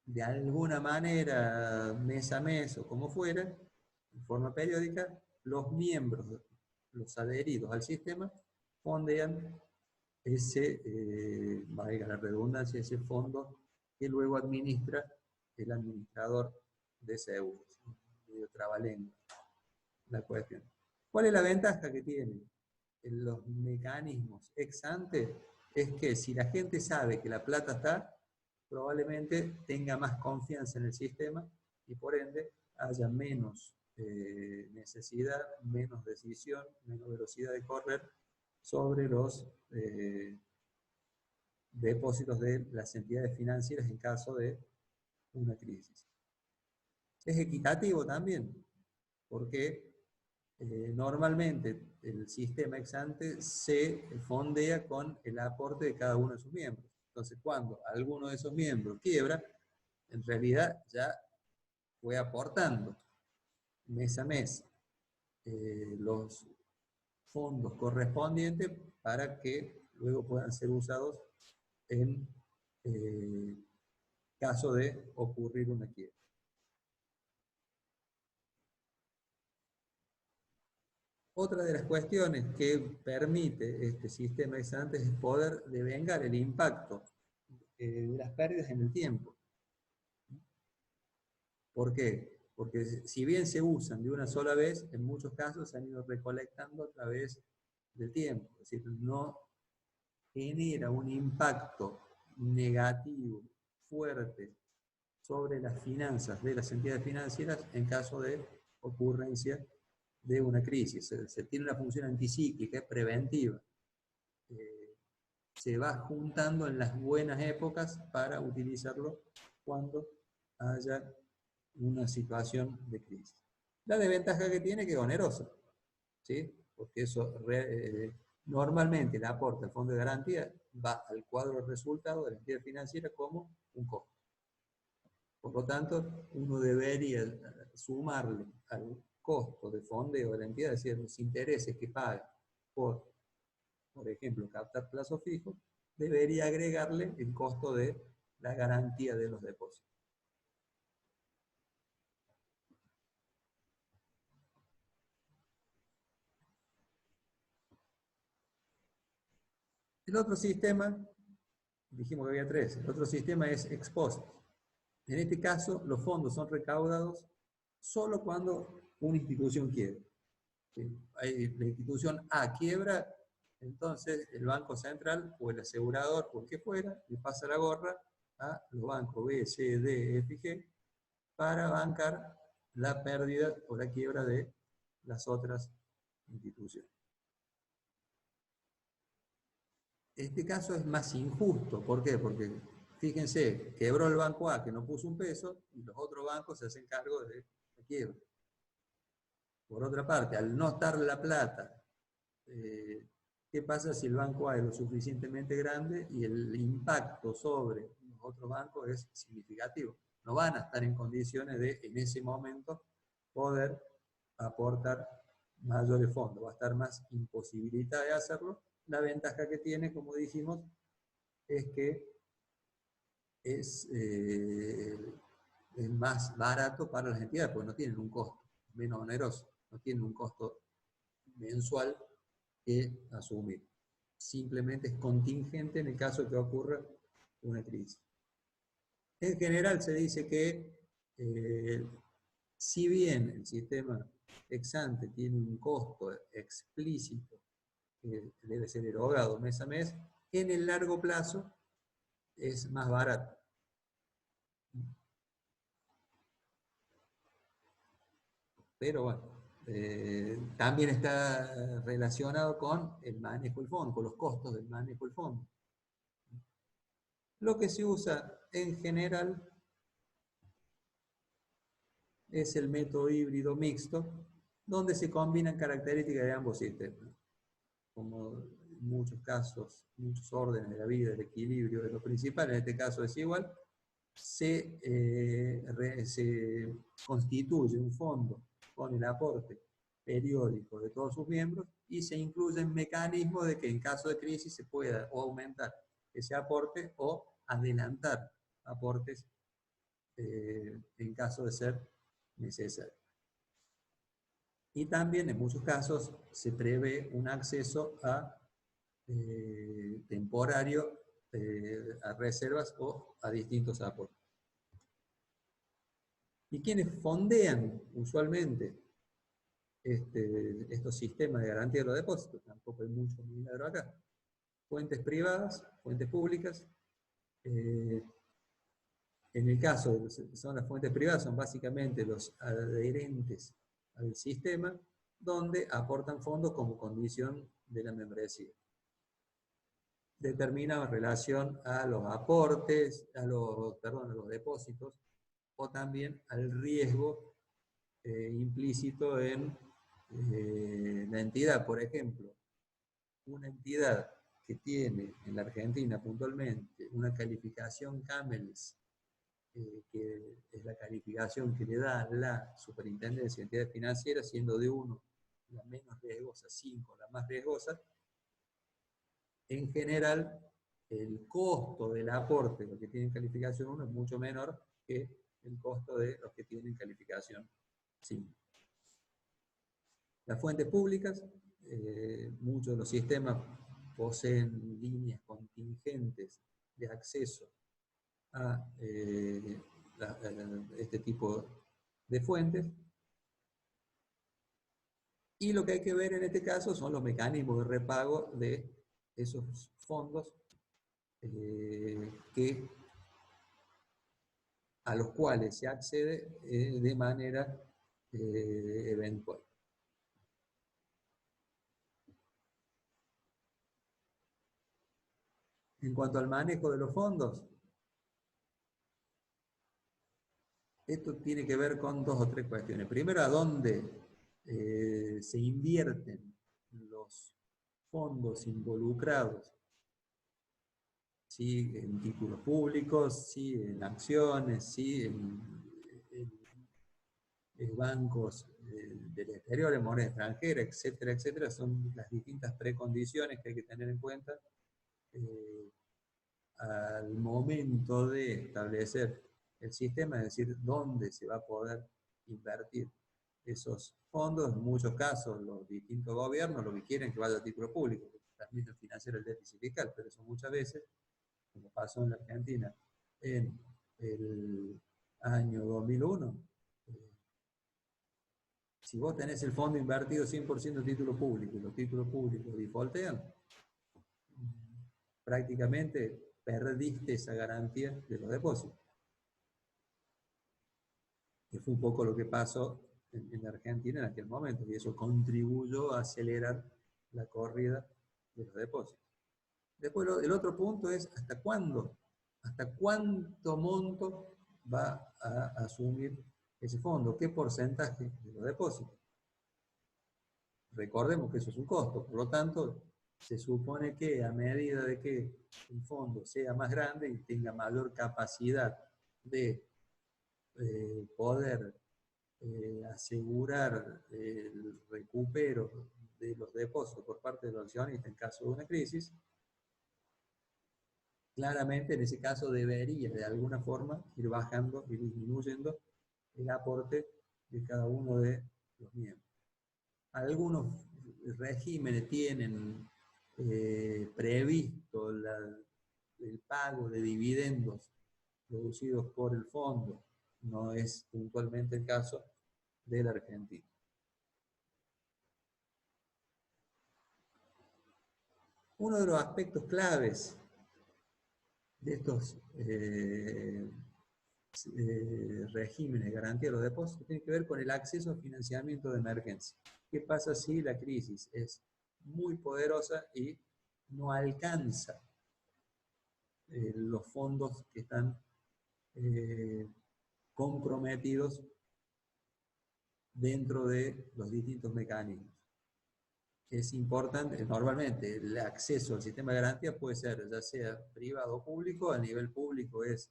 de alguna manera, mes a mes o como fuera, en forma periódica, los miembros, los adheridos al sistema, fondean ese, valga la redundancia, ese fondo que luego administra el administrador de seguros. Medio trabalengua la cuestión. ¿Cuál es la ventaja que tienen los mecanismos ex ante? Es que si la gente sabe que la plata está, probablemente tenga más confianza en el sistema y por ende haya menos necesidad, menos decisión, menos velocidad de correr sobre los depósitos de las entidades financieras en caso de una crisis. Es equitativo también, porque normalmente el sistema ex ante se fondea con el aporte de cada uno de sus miembros. Entonces, cuando alguno de esos miembros quiebra, en realidad ya fue aportando mes a mes los fondos correspondientes para que luego puedan ser usados en caso de ocurrir una quiebra. Otra de las cuestiones que permite este sistema ex ante es poder devengar el impacto de las pérdidas en el tiempo. ¿Por qué? Porque si bien se usan de una sola vez, en muchos casos se han ido recolectando a través del tiempo. Es decir, no genera un impacto negativo, fuerte, sobre las finanzas de las entidades financieras en caso de ocurrencia de una crisis. Se tiene una función anticíclica, es preventiva. Se va juntando en las buenas épocas para utilizarlo cuando haya una situación de crisis. La desventaja que tiene es que es onerosa, ¿sí? Porque eso normalmente el aporte al fondo de garantía va al cuadro de resultados de la entidad financiera como un costo. Por lo tanto, uno debería sumarle al costo de fondeo de la entidad, es decir, los intereses que paga por ejemplo, captar plazo fijo, debería agregarle el costo de la garantía de los depósitos. El otro sistema, dijimos que había tres, el otro sistema es ex post. En este caso, los fondos son recaudados solo cuando una institución quiebra. La institución A quiebra, entonces el Banco Central o el asegurador o el que fuera le pasa la gorra a los bancos B, C, D, F y G para bancar la pérdida o la quiebra de las otras instituciones. Este caso es más injusto. ¿Por qué? Porque, fíjense, quebró el banco A que no puso un peso y los otros bancos se hacen cargo de la quiebra. Por otra parte, al no estar la plata, ¿qué pasa si el banco A es lo suficientemente grande y el impacto sobre los otros bancos es significativo? No van a estar en condiciones de, en ese momento, poder aportar mayores fondos. Va a estar más imposibilitada de hacerlo. La ventaja que tiene, como dijimos, es que es más barato para las entidades, porque no tienen un costo, menos oneroso, no tienen un costo mensual que asumir. Simplemente es contingente en el caso de que ocurra una crisis. En general se dice que si bien el sistema ex ante tiene un costo explícito que debe ser erogado mes a mes, en el largo plazo es más barato. Pero bueno, también está relacionado con el manejo del fondo, con los costos del manejo del fondo. Lo que se usa en general es el método híbrido mixto, donde se combinan características de ambos sistemas. Como en muchos casos, muchos órdenes de la vida, el equilibrio es lo principal, en este caso es igual, se constituye un fondo con el aporte periódico de todos sus miembros y se incluyen mecanismos de que en caso de crisis se pueda o aumentar ese aporte o adelantar aportes en caso de ser necesario. Y también en muchos casos se prevé un acceso a temporario a reservas o a distintos aportes. ¿Y quiénes fondean usualmente estos sistemas de garantía de los depósitos? Tampoco hay mucho milagro acá. Fuentes privadas, fuentes públicas. En el caso de los que son las fuentes privadas, son básicamente los adherentes al sistema, donde aportan fondos como condición de la membresía. Determina en relación a los aportes, a los depósitos, o también al riesgo implícito en la entidad. Por ejemplo, una entidad que tiene en la Argentina puntualmente una calificación CAMELS, que es la calificación que le da la Superintendencia de Entidades Financieras, siendo de 1 la menos riesgosa, 5 la más riesgosa, en general el costo del aporte de los que tienen calificación 1 es mucho menor que el costo de los que tienen calificación 5. Las fuentes públicas, muchos de los sistemas poseen líneas contingentes de acceso a este tipo de fuentes. Y lo que hay que ver en este caso son los mecanismos de repago de esos fondos a los cuales se accede de manera eventual. En cuanto al manejo de los fondos, esto tiene que ver con 2 o 3 cuestiones. Primero, a dónde se invierten los fondos involucrados, ¿sí? En títulos públicos, ¿sí? En acciones, ¿sí? En bancos del exterior, en moneda extranjera, etcétera, etcétera. Son las distintas precondiciones que hay que tener en cuenta al momento de establecer el sistema, es decir, dónde se va a poder invertir esos fondos. En muchos casos, los distintos gobiernos lo que quieren es que vaya a título público, que permite financiar el déficit fiscal, pero eso muchas veces, como pasó en la Argentina en el año 2001, si vos tenés el fondo invertido 100% en título público y los títulos públicos defaultean, prácticamente perdiste esa garantía de los depósitos. Que fue un poco lo que pasó en la Argentina en aquel momento, y eso contribuyó a acelerar la corrida de los depósitos. Después el otro punto es hasta cuándo, hasta cuánto monto va a asumir ese fondo, qué porcentaje de los depósitos. Recordemos que eso es un costo, por lo tanto, se supone que a medida de que el fondo sea más grande y tenga mayor capacidad de poder asegurar el recupero de los depósitos por parte de los accionistas en caso de una crisis, claramente en ese caso debería de alguna forma ir bajando y disminuyendo el aporte de cada uno de los miembros. Algunos regímenes tienen previsto el pago de dividendos producidos por el fondo. No es puntualmente el caso de la Argentina. Uno de los aspectos claves de estos regímenes de garantía de los depósitos tiene que ver con el acceso a financiamiento de emergencia. ¿Qué pasa si la crisis es muy poderosa y no alcanza los fondos que están comprometidos dentro de los distintos mecanismos. Es importante, normalmente el acceso al sistema de garantía puede ser ya sea privado o público. A nivel público es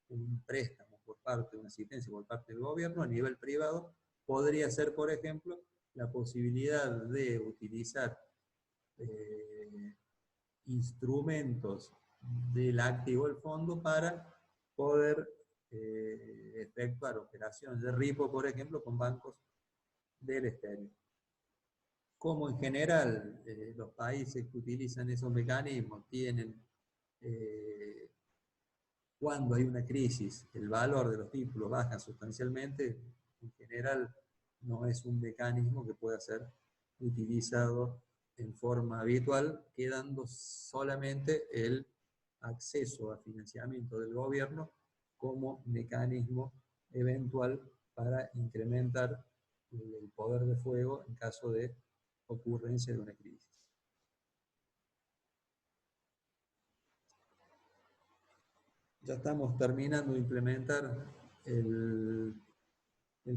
un préstamo por parte de una asistencia por parte del gobierno. A nivel privado podría ser, por ejemplo, la posibilidad de utilizar instrumentos del activo del fondo para poder efectuar operaciones de repo, por ejemplo, con bancos del exterior. Como en general los países que utilizan esos mecanismos tienen, cuando hay una crisis, el valor de los títulos baja sustancialmente, en general no es un mecanismo que pueda ser utilizado en forma habitual, quedando solamente el acceso a financiamiento del gobierno como mecanismo eventual para incrementar el poder de fuego en caso de ocurrencia de una crisis. Ya estamos terminando de implementar el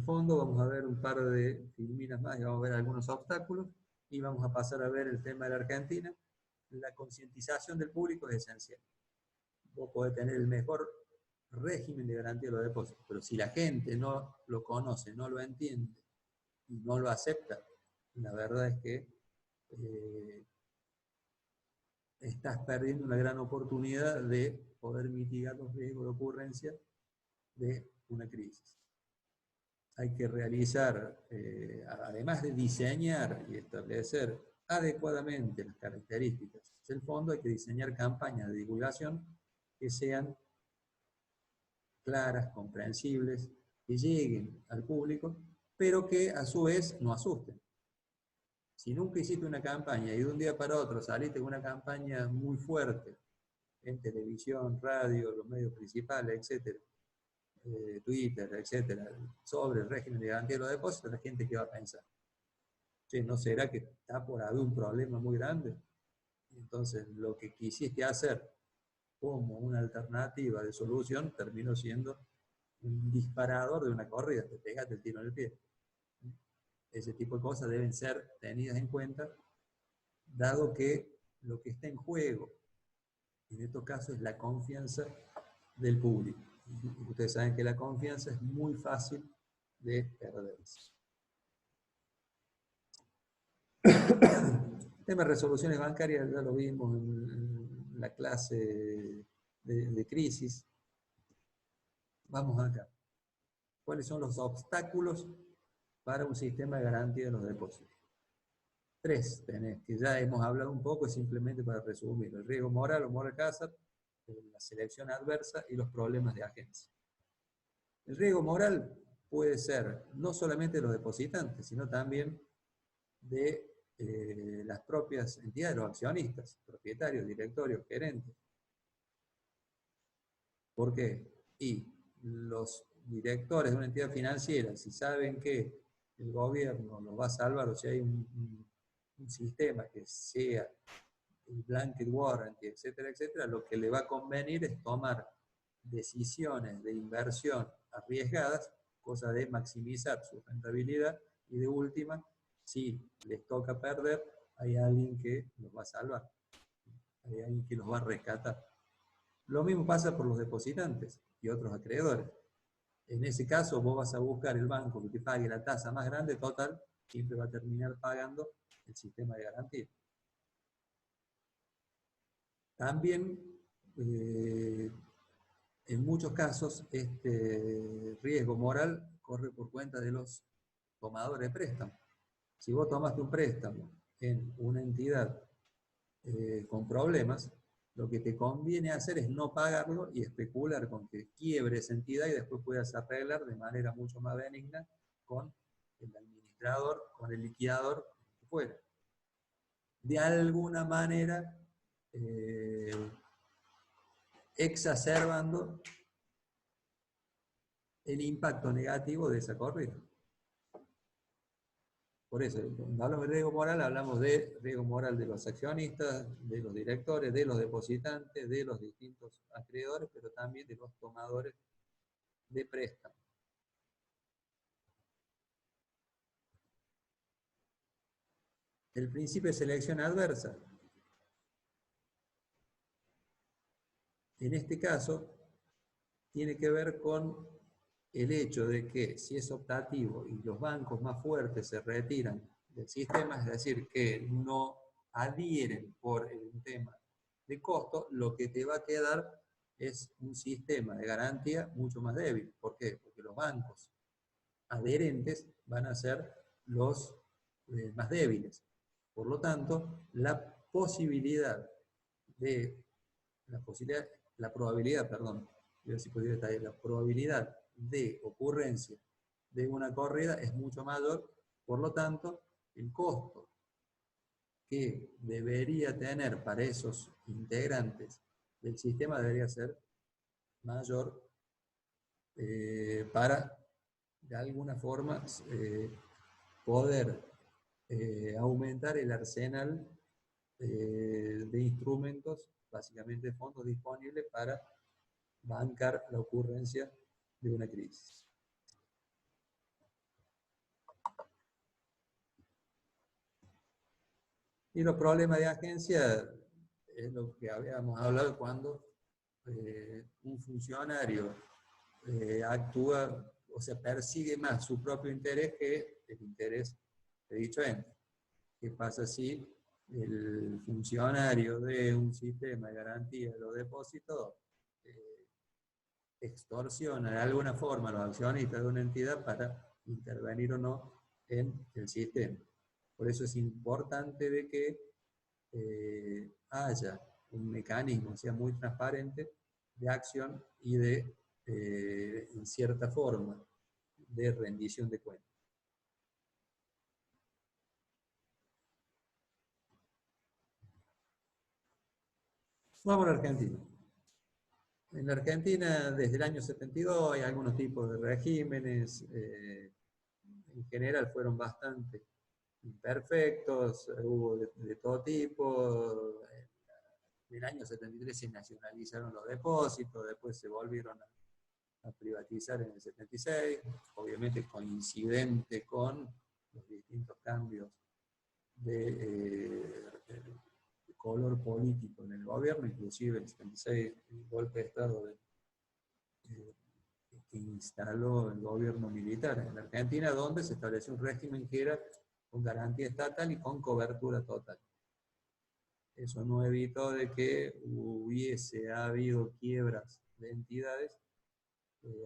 fondo. Vamos a ver un par de filminas más y vamos a ver algunos obstáculos y vamos a pasar a ver el tema de la Argentina. La concientización del público es esencial. Vos podés tener el mejor régimen de garantía de los depósitos, pero si la gente no lo conoce, no lo entiende y no lo acepta, la verdad es que estás perdiendo una gran oportunidad de poder mitigar los riesgos de ocurrencia de una crisis. Hay que realizar, además de diseñar y establecer adecuadamente las características del fondo, hay que diseñar campañas de divulgación que sean claras, comprensibles, que lleguen al público, pero que a su vez no asusten. Si nunca hiciste una campaña y de un día para otro saliste con una campaña muy fuerte en televisión, radio, los medios principales, etcétera, Twitter, etcétera, sobre el régimen de garantía de los depósitos, la gente ¿qué va a pensar? Che, ¿no será que está por haber un problema muy grande? Entonces, lo que quisiste hacer como una alternativa de solución terminó siendo un disparador de una corrida, te pegaste el tiro en el pie. Ese tipo de cosas deben ser tenidas en cuenta, dado que lo que está en juego en estos casos es la confianza del público. Ustedes saben que la confianza es muy fácil de perderse. El tema de resoluciones bancarias ya lo vimos en la clase de crisis. Vamos acá. ¿Cuáles son los obstáculos para un sistema de garantía de los depósitos? 3 tenés, que ya hemos hablado un poco, simplemente para resumir: el riesgo moral o moral hazard, la selección adversa y los problemas de agencia. El riesgo moral puede ser no solamente de los depositantes, sino también de las propias entidades, los accionistas, propietarios, directorios, gerentes. ¿Por qué? Y los directores de una entidad financiera, si saben que el gobierno los va a salvar, o si hay un sistema que sea el blanket warranty, etcétera, etcétera, lo que le va a convenir es tomar decisiones de inversión arriesgadas, cosa de maximizar su rentabilidad, y de última, si les toca perder, hay alguien que los va a salvar, hay alguien que los va a rescatar. Lo mismo pasa por los depositantes y otros acreedores. En ese caso, vos vas a buscar el banco que te pague la tasa más grande, total, siempre va a terminar pagando el sistema de garantía. También, en muchos casos, este riesgo moral corre por cuenta de los tomadores de préstamo. Si vos tomaste un préstamo en una entidad con problemas, lo que te conviene hacer es no pagarlo y especular con que quiebre esa entidad y después puedas arreglar de manera mucho más benigna con el administrador, con el liquidador, que fuera. De alguna manera, exacerbando el impacto negativo de esa corrida. Por eso, cuando hablamos de riesgo moral, hablamos de riesgo moral de los accionistas, de los directores, de los depositantes, de los distintos acreedores, pero también de los tomadores de préstamo. el principio de selección adversa. En este caso, tiene que ver con el hecho de que si es optativo y los bancos más fuertes se retiran del sistema, es decir, que no adhieren por el tema de costo, lo que te va a quedar es un sistema de garantía mucho más débil. ¿Por qué? Porque los bancos adherentes van a ser los más débiles. Por lo tanto, la probabilidad, voy a ver si puedo ir hasta ahí, la probabilidad de ocurrencia de una corrida es mucho mayor, por lo tanto, el costo que debería tener para esos integrantes del sistema debería ser mayor para, de alguna forma, poder aumentar el arsenal de instrumentos, básicamente fondos disponibles para bancar la ocurrencia de una crisis. Y los problemas de agencia es lo que habíamos hablado cuando un funcionario actúa, o sea, persigue más su propio interés que el interés de dicho ente. ¿Qué pasa si el funcionario de un sistema de garantía de los depósitos extorsiona de alguna forma a los accionistas de una entidad para intervenir o no en el sistema? Por eso es importante de que haya un mecanismo, sea muy transparente, de acción y de, en cierta forma, de rendición de cuentas. Vamos a la Argentina. En la Argentina, desde el año 72, hay algunos tipos de regímenes, en general fueron bastante imperfectos, hubo de todo tipo. En el año 73 se nacionalizaron los depósitos, después se volvieron a privatizar en el 76, obviamente coincidente con los distintos cambios de color político en el gobierno, inclusive el 76, el golpe de Estado que instaló el gobierno militar en la Argentina, donde se estableció un régimen que era con garantía estatal y con cobertura total. Eso no evitó de que hubiese habido quiebras de entidades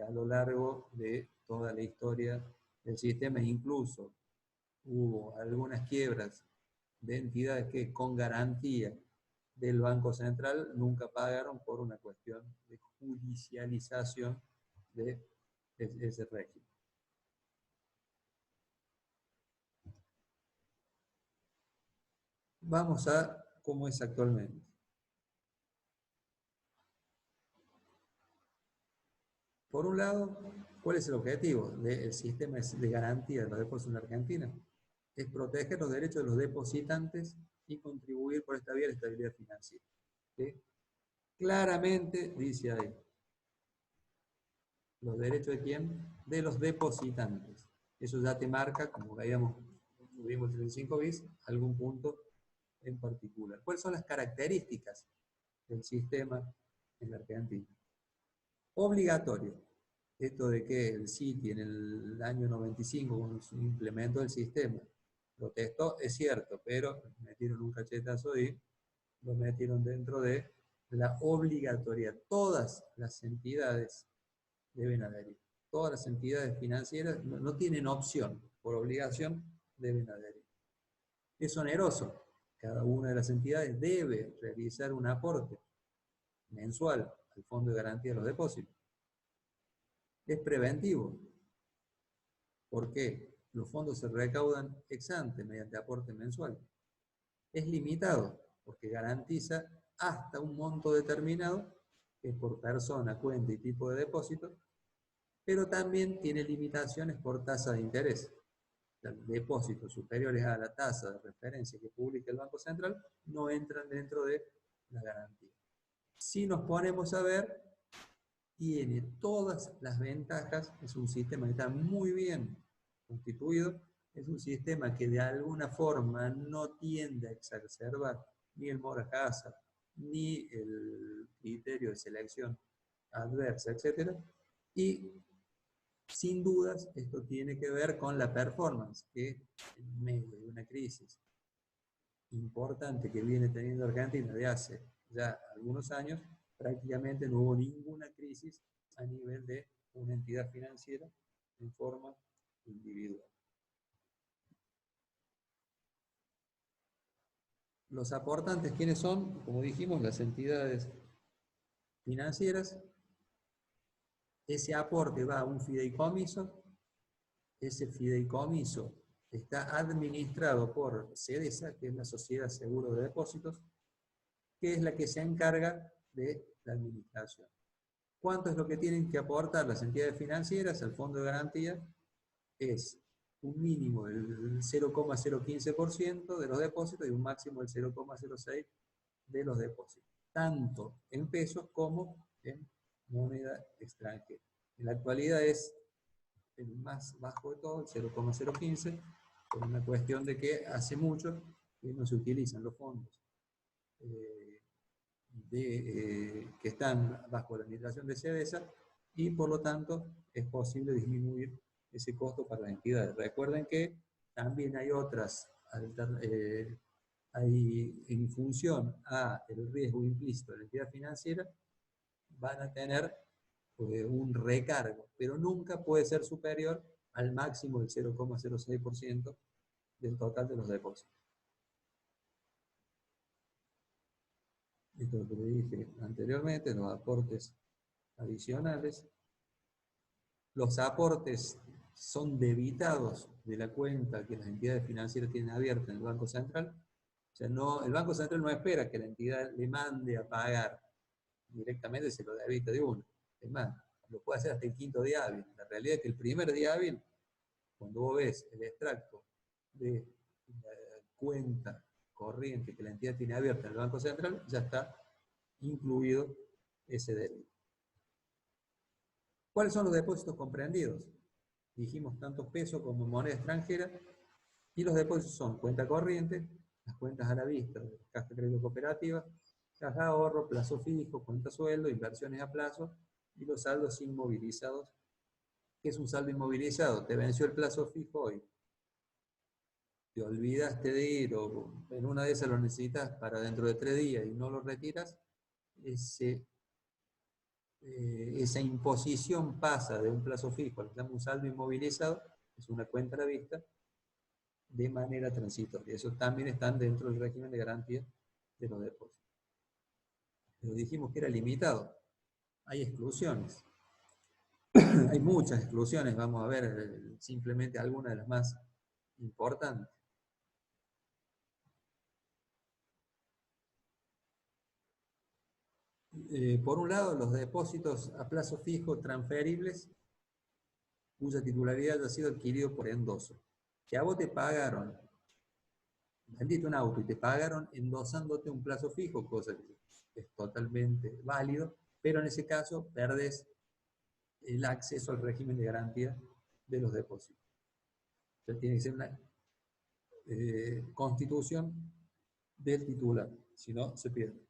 a lo largo de toda la historia del sistema. Incluso hubo algunas quiebras de entidades que con garantía del Banco Central nunca pagaron por una cuestión de judicialización de ese régimen. Vamos a cómo es actualmente. Por un lado, ¿cuál es el objetivo del sistema de garantía de los depósitos en la Argentina? Es proteger los derechos de los depositantes y contribuir por esta vía a la estabilidad financiera. ¿Sí? Claramente dice ahí, ¿los derechos de quién? De los depositantes. Eso ya te marca, como veíamos, vimos en el 5 bis, algún punto en particular. ¿Cuáles son las características del sistema en la Argentina? Obligatorio. Esto de que el Citi en el año 95, cuando se implementó el sistema, protestó, es cierto, pero metieron un cachetazo y lo metieron dentro de la obligatoriedad. Todas las entidades deben adherir. Todas las entidades financieras no tienen opción, por obligación deben adherir. Es oneroso. Cada una de las entidades debe realizar un aporte mensual al Fondo de Garantía de los Depósitos. Es preventivo. ¿Por qué? Los fondos se recaudan ex ante mediante aporte mensual. Es limitado porque garantiza hasta un monto determinado, que es por persona, cuenta y tipo de depósito, pero también tiene limitaciones por tasa de interés. Los depósitos superiores a la tasa de referencia que publica el Banco Central no entran dentro de la garantía. Si nos ponemos a ver, tiene todas las ventajas, es un sistema que está muy bien constituido, es un sistema que de alguna forma no tiende a exacerbar ni el mora Hazard, ni el criterio de selección adversa, etc. Y sin dudas esto tiene que ver con la performance, que en medio de una crisis importante que viene teniendo Argentina de hace ya algunos años, prácticamente no hubo ninguna crisis a nivel de una entidad financiera en forma individual. Los aportantes, ¿quiénes son? Como dijimos, las entidades financieras. Ese aporte va a un fideicomiso. Ese fideicomiso está administrado por SEDESA, que es la Sociedad Seguro de Depósitos, que es la que se encarga de la administración. ¿Cuánto es lo que tienen que aportar las entidades financieras al fondo de garantía? Es un mínimo del 0,015% de los depósitos y un máximo del 0,06% de los depósitos, tanto en pesos como en moneda extranjera. En la actualidad es el más bajo de todo, el 0,015, por una cuestión de que hace mucho que no se utilizan los fondos que están bajo la administración de SEDESA, y por lo tanto es posible disminuir ese costo para las entidades. Recuerden que también hay otras, hay, en función a el riesgo implícito de la entidad financiera, van a tener un recargo, pero nunca puede ser superior al máximo del 0,06% del total de los depósitos. Esto es lo que le dije anteriormente, los aportes adicionales. Los aportes son debitados de la cuenta que las entidades financieras tienen abierta en el Banco Central. O sea, no, el Banco Central no espera que la entidad le mande a pagar directamente, se lo debita de uno. Es más, lo puede hacer hasta el quinto día hábil. La realidad es que el primer día hábil, cuando vos ves el extracto de la cuenta corriente que la entidad tiene abierta en el Banco Central, ya está incluido ese débito. ¿Cuáles son los depósitos comprendidos? Dijimos tanto peso como moneda extranjera, y los depósitos son cuenta corriente, las cuentas a la vista de caja de crédito cooperativa, caja de ahorro, plazo fijo, cuenta sueldo, inversiones a plazo, y los saldos inmovilizados. ¿Qué es un saldo inmovilizado? Te venció el plazo fijo hoy, te olvidaste de ir, o en una de esas lo necesitas para dentro de 3 días y no lo retiras, esa imposición pasa de un plazo fijo al que llama un saldo inmovilizado, es una cuenta a la vista, de manera transitoria. Eso también están dentro del régimen de garantía de los depósitos. Pero dijimos que era limitado. Hay exclusiones. Hay muchas exclusiones, vamos a ver simplemente algunas de las más importantes. Por un lado, los depósitos a plazo fijo transferibles, cuya titularidad ha sido adquirido por endoso. Que a vos te pagaron, vendiste un auto y te pagaron endosándote un plazo fijo, cosa que es totalmente válido, pero en ese caso perdés el acceso al régimen de garantía de los depósitos. Entonces tiene que ser una constitución del titular, si no se pierde.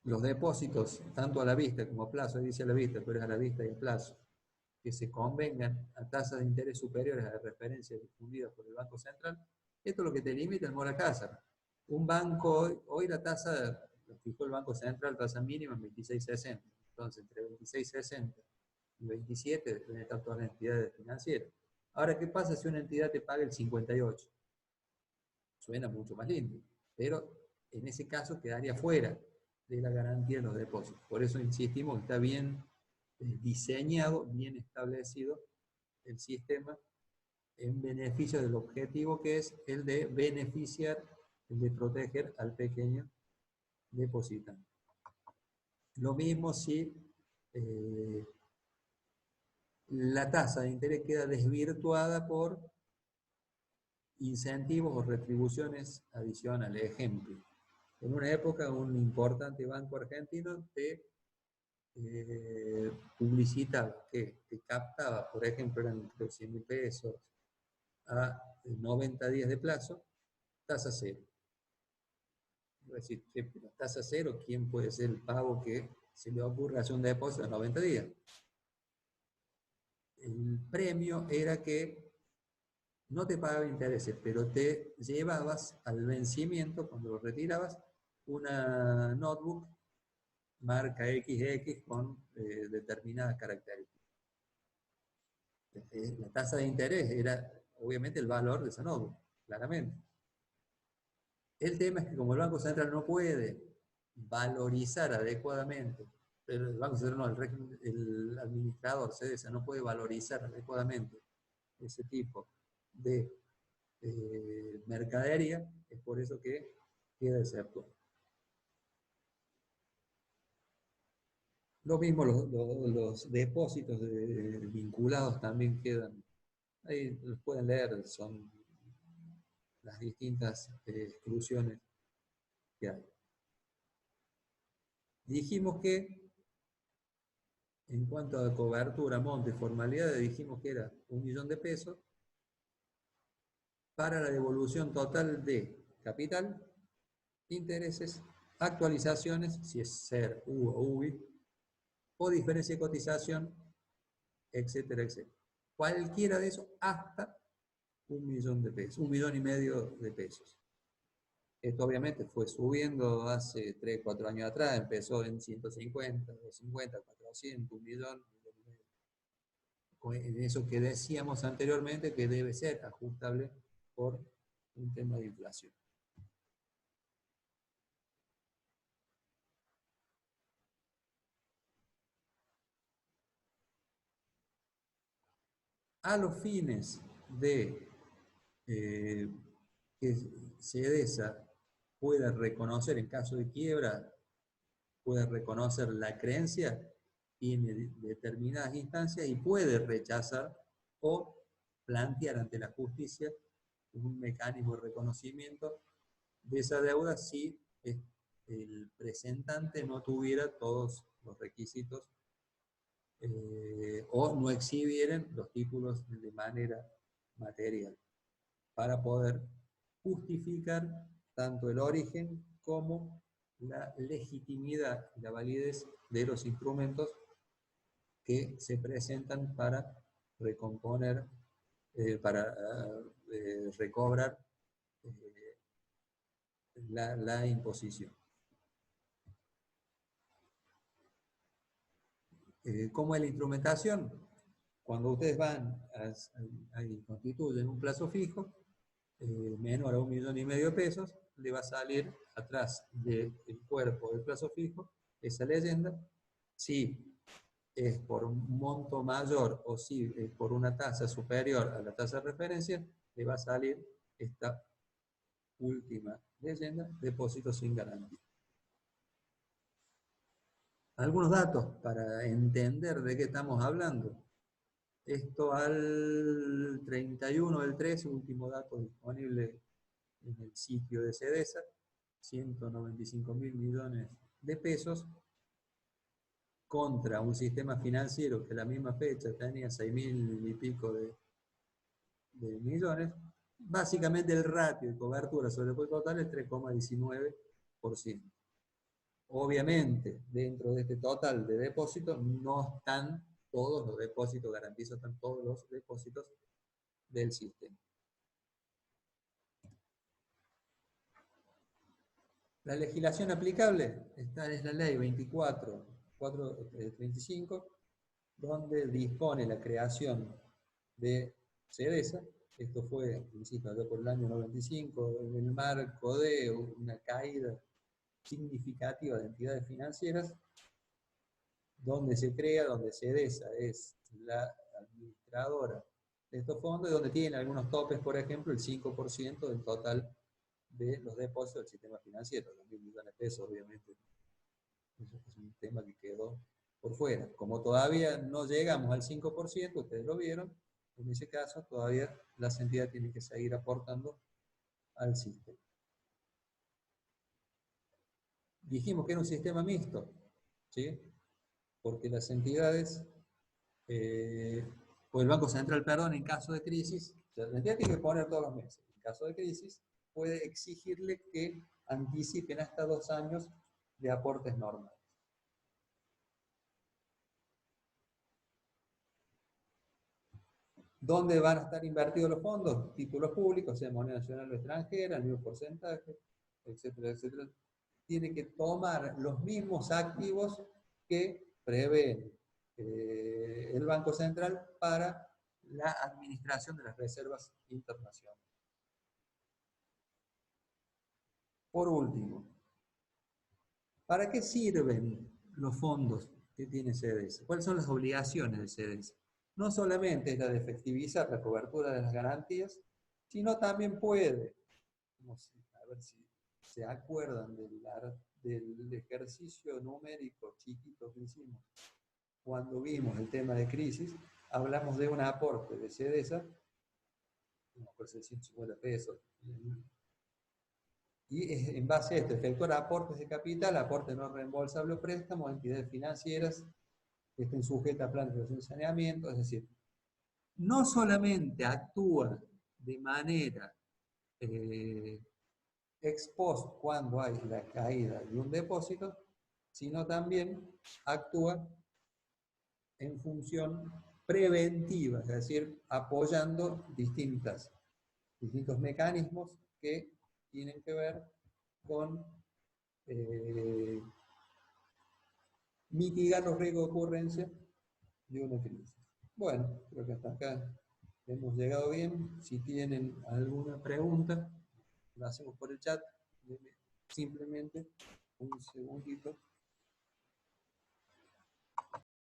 Los depósitos, tanto a la vista como a plazo, dice a la vista, pero es a la vista y a plazo, que se convengan a tasas de interés superiores a la referencia difundida por el Banco Central, esto es lo que te limita el mora Hazard. Un banco, hoy la tasa, lo fijó el Banco Central, tasa mínima en 26.60, entonces entre 26.60 y 27 deben estar todas las entidades financieras. Ahora, ¿qué pasa si una entidad te paga el 58? Suena mucho más lindo, pero en ese caso quedaría fuera de la garantía de los depósitos. Por eso insistimos que está bien diseñado, bien establecido el sistema en beneficio del objetivo, que es el de beneficiar, el de proteger al pequeño depositante. Lo mismo si la tasa de interés queda desvirtuada por incentivos o retribuciones adicionales. Ejemplo, en una época un importante banco argentino te publicitaba que te captaba, por ejemplo, eran 100.000 pesos, a 90 días de plazo, tasa cero. Es decir, la tasa cero, ¿quién puede ser el pavo que se le ocurre hacer un depósito a 90 días? El premio era que no te pagaba intereses, pero te llevabas al vencimiento, cuando lo retirabas, una notebook marca XX con determinadas características. La tasa de interés era obviamente el valor de esa notebook, claramente. El tema es que como el Banco Central no puede valorizar adecuadamente, pero el Banco Central no, el administrador CDSA no puede valorizar adecuadamente ese tipo de mercadería, es por eso que queda exceptuado. Lo mismo los depósitos vinculados también quedan, ahí los pueden leer, son las distintas exclusiones que hay. Dijimos que, en cuanto a cobertura, monto y formalidades, dijimos que era 1 millón de pesos para la devolución total de capital, intereses, actualizaciones, si es SER, U o UBI, o diferencia de cotización, etcétera, etcétera. Cualquiera de eso hasta 1 millón de pesos, 1,5 millones de pesos. Esto obviamente fue subiendo hace 3, 4 años atrás, empezó en 150, 250, 400, 1 millón, 1,5 millones. En eso que decíamos anteriormente que debe ser ajustable por un tema de inflación. A los fines de que CDSA pueda reconocer en caso de quiebra, puede reconocer la creencia, tiene determinadas instancias y puede rechazar o plantear ante la justicia un mecanismo de reconocimiento de esa deuda si el presentante no tuviera todos los requisitos o no exhibieran los títulos de manera material para poder justificar tanto el origen como la legitimidad y la validez de los instrumentos que se presentan para recomponer, para recobrar la imposición. ¿Cómo es la instrumentación? Cuando ustedes van y constituyen un plazo fijo, menor a 1,5 millones de pesos, le va a salir atrás del cuerpo del plazo fijo esa leyenda. Si es por un monto mayor o si es por una tasa superior a la tasa de referencia, le va a salir esta última leyenda, depósito sin garantía. Algunos datos para entender de qué estamos hablando. Esto al 31 del 3, último dato disponible en el sitio de CDSA, 195.000 millones de pesos, contra un sistema financiero que a la misma fecha tenía 6.000 y pico de millones. Básicamente el ratio de cobertura sobre el depósito total es 3,19%. Obviamente, dentro de este total de depósitos no están todos los depósitos garantizados, están todos los depósitos del sistema. La legislación aplicable, esta es la ley 24.435, donde dispone la creación de CDSA. Esto fue, insisto, allá por el año 95, en el marco de una caída significativa de entidades financieras, donde se crea, donde CDSA es la administradora de estos fondos, y donde tiene algunos topes, por ejemplo, el 5% del total de los depósitos del sistema financiero, 2.000 millones de pesos, obviamente. Eso es un tema que quedó por fuera. Como todavía no llegamos al 5%, ustedes lo vieron, en ese caso todavía las entidades tienen que seguir aportando al sistema. Dijimos que era un sistema mixto, ¿sí? Porque las entidades, o el Banco Central, perdón, en caso de crisis, sea, la entidad tiene que poner todos los meses. En caso de crisis, puede exigirle que anticipen hasta 2 años de aportes normales. ¿Dónde van a estar invertidos los fondos? Títulos públicos, sea moneda nacional o extranjera, el mismo porcentaje, etcétera, etcétera. Tiene que tomar los mismos activos que prevé el Banco Central para la administración de las reservas internacionales. Por último, ¿para qué sirven los fondos que tiene CDS? ¿Cuáles son las obligaciones del CDS? No solamente es la de efectivizar la cobertura de las garantías, sino también puede, a ver si se acuerdan del ejercicio numérico chiquito que hicimos cuando vimos el tema de crisis, hablamos de un aporte de CDESA, por 650 pesos, y en base a esto, efectuar aportes de capital, aportes no reembolsables o préstamos, entidades financieras que estén sujetas a plan de protección y saneamiento, es decir, no solamente actúa de manera ex post cuando hay la caída de un depósito, sino también actúa en función preventiva, es decir, apoyando distintos mecanismos que tienen que ver con mitigar los riesgos de ocurrencia de una crisis. Bueno, creo que hasta acá hemos llegado bien. Si tienen alguna pregunta, lo hacemos por el chat. Simplemente un segundito.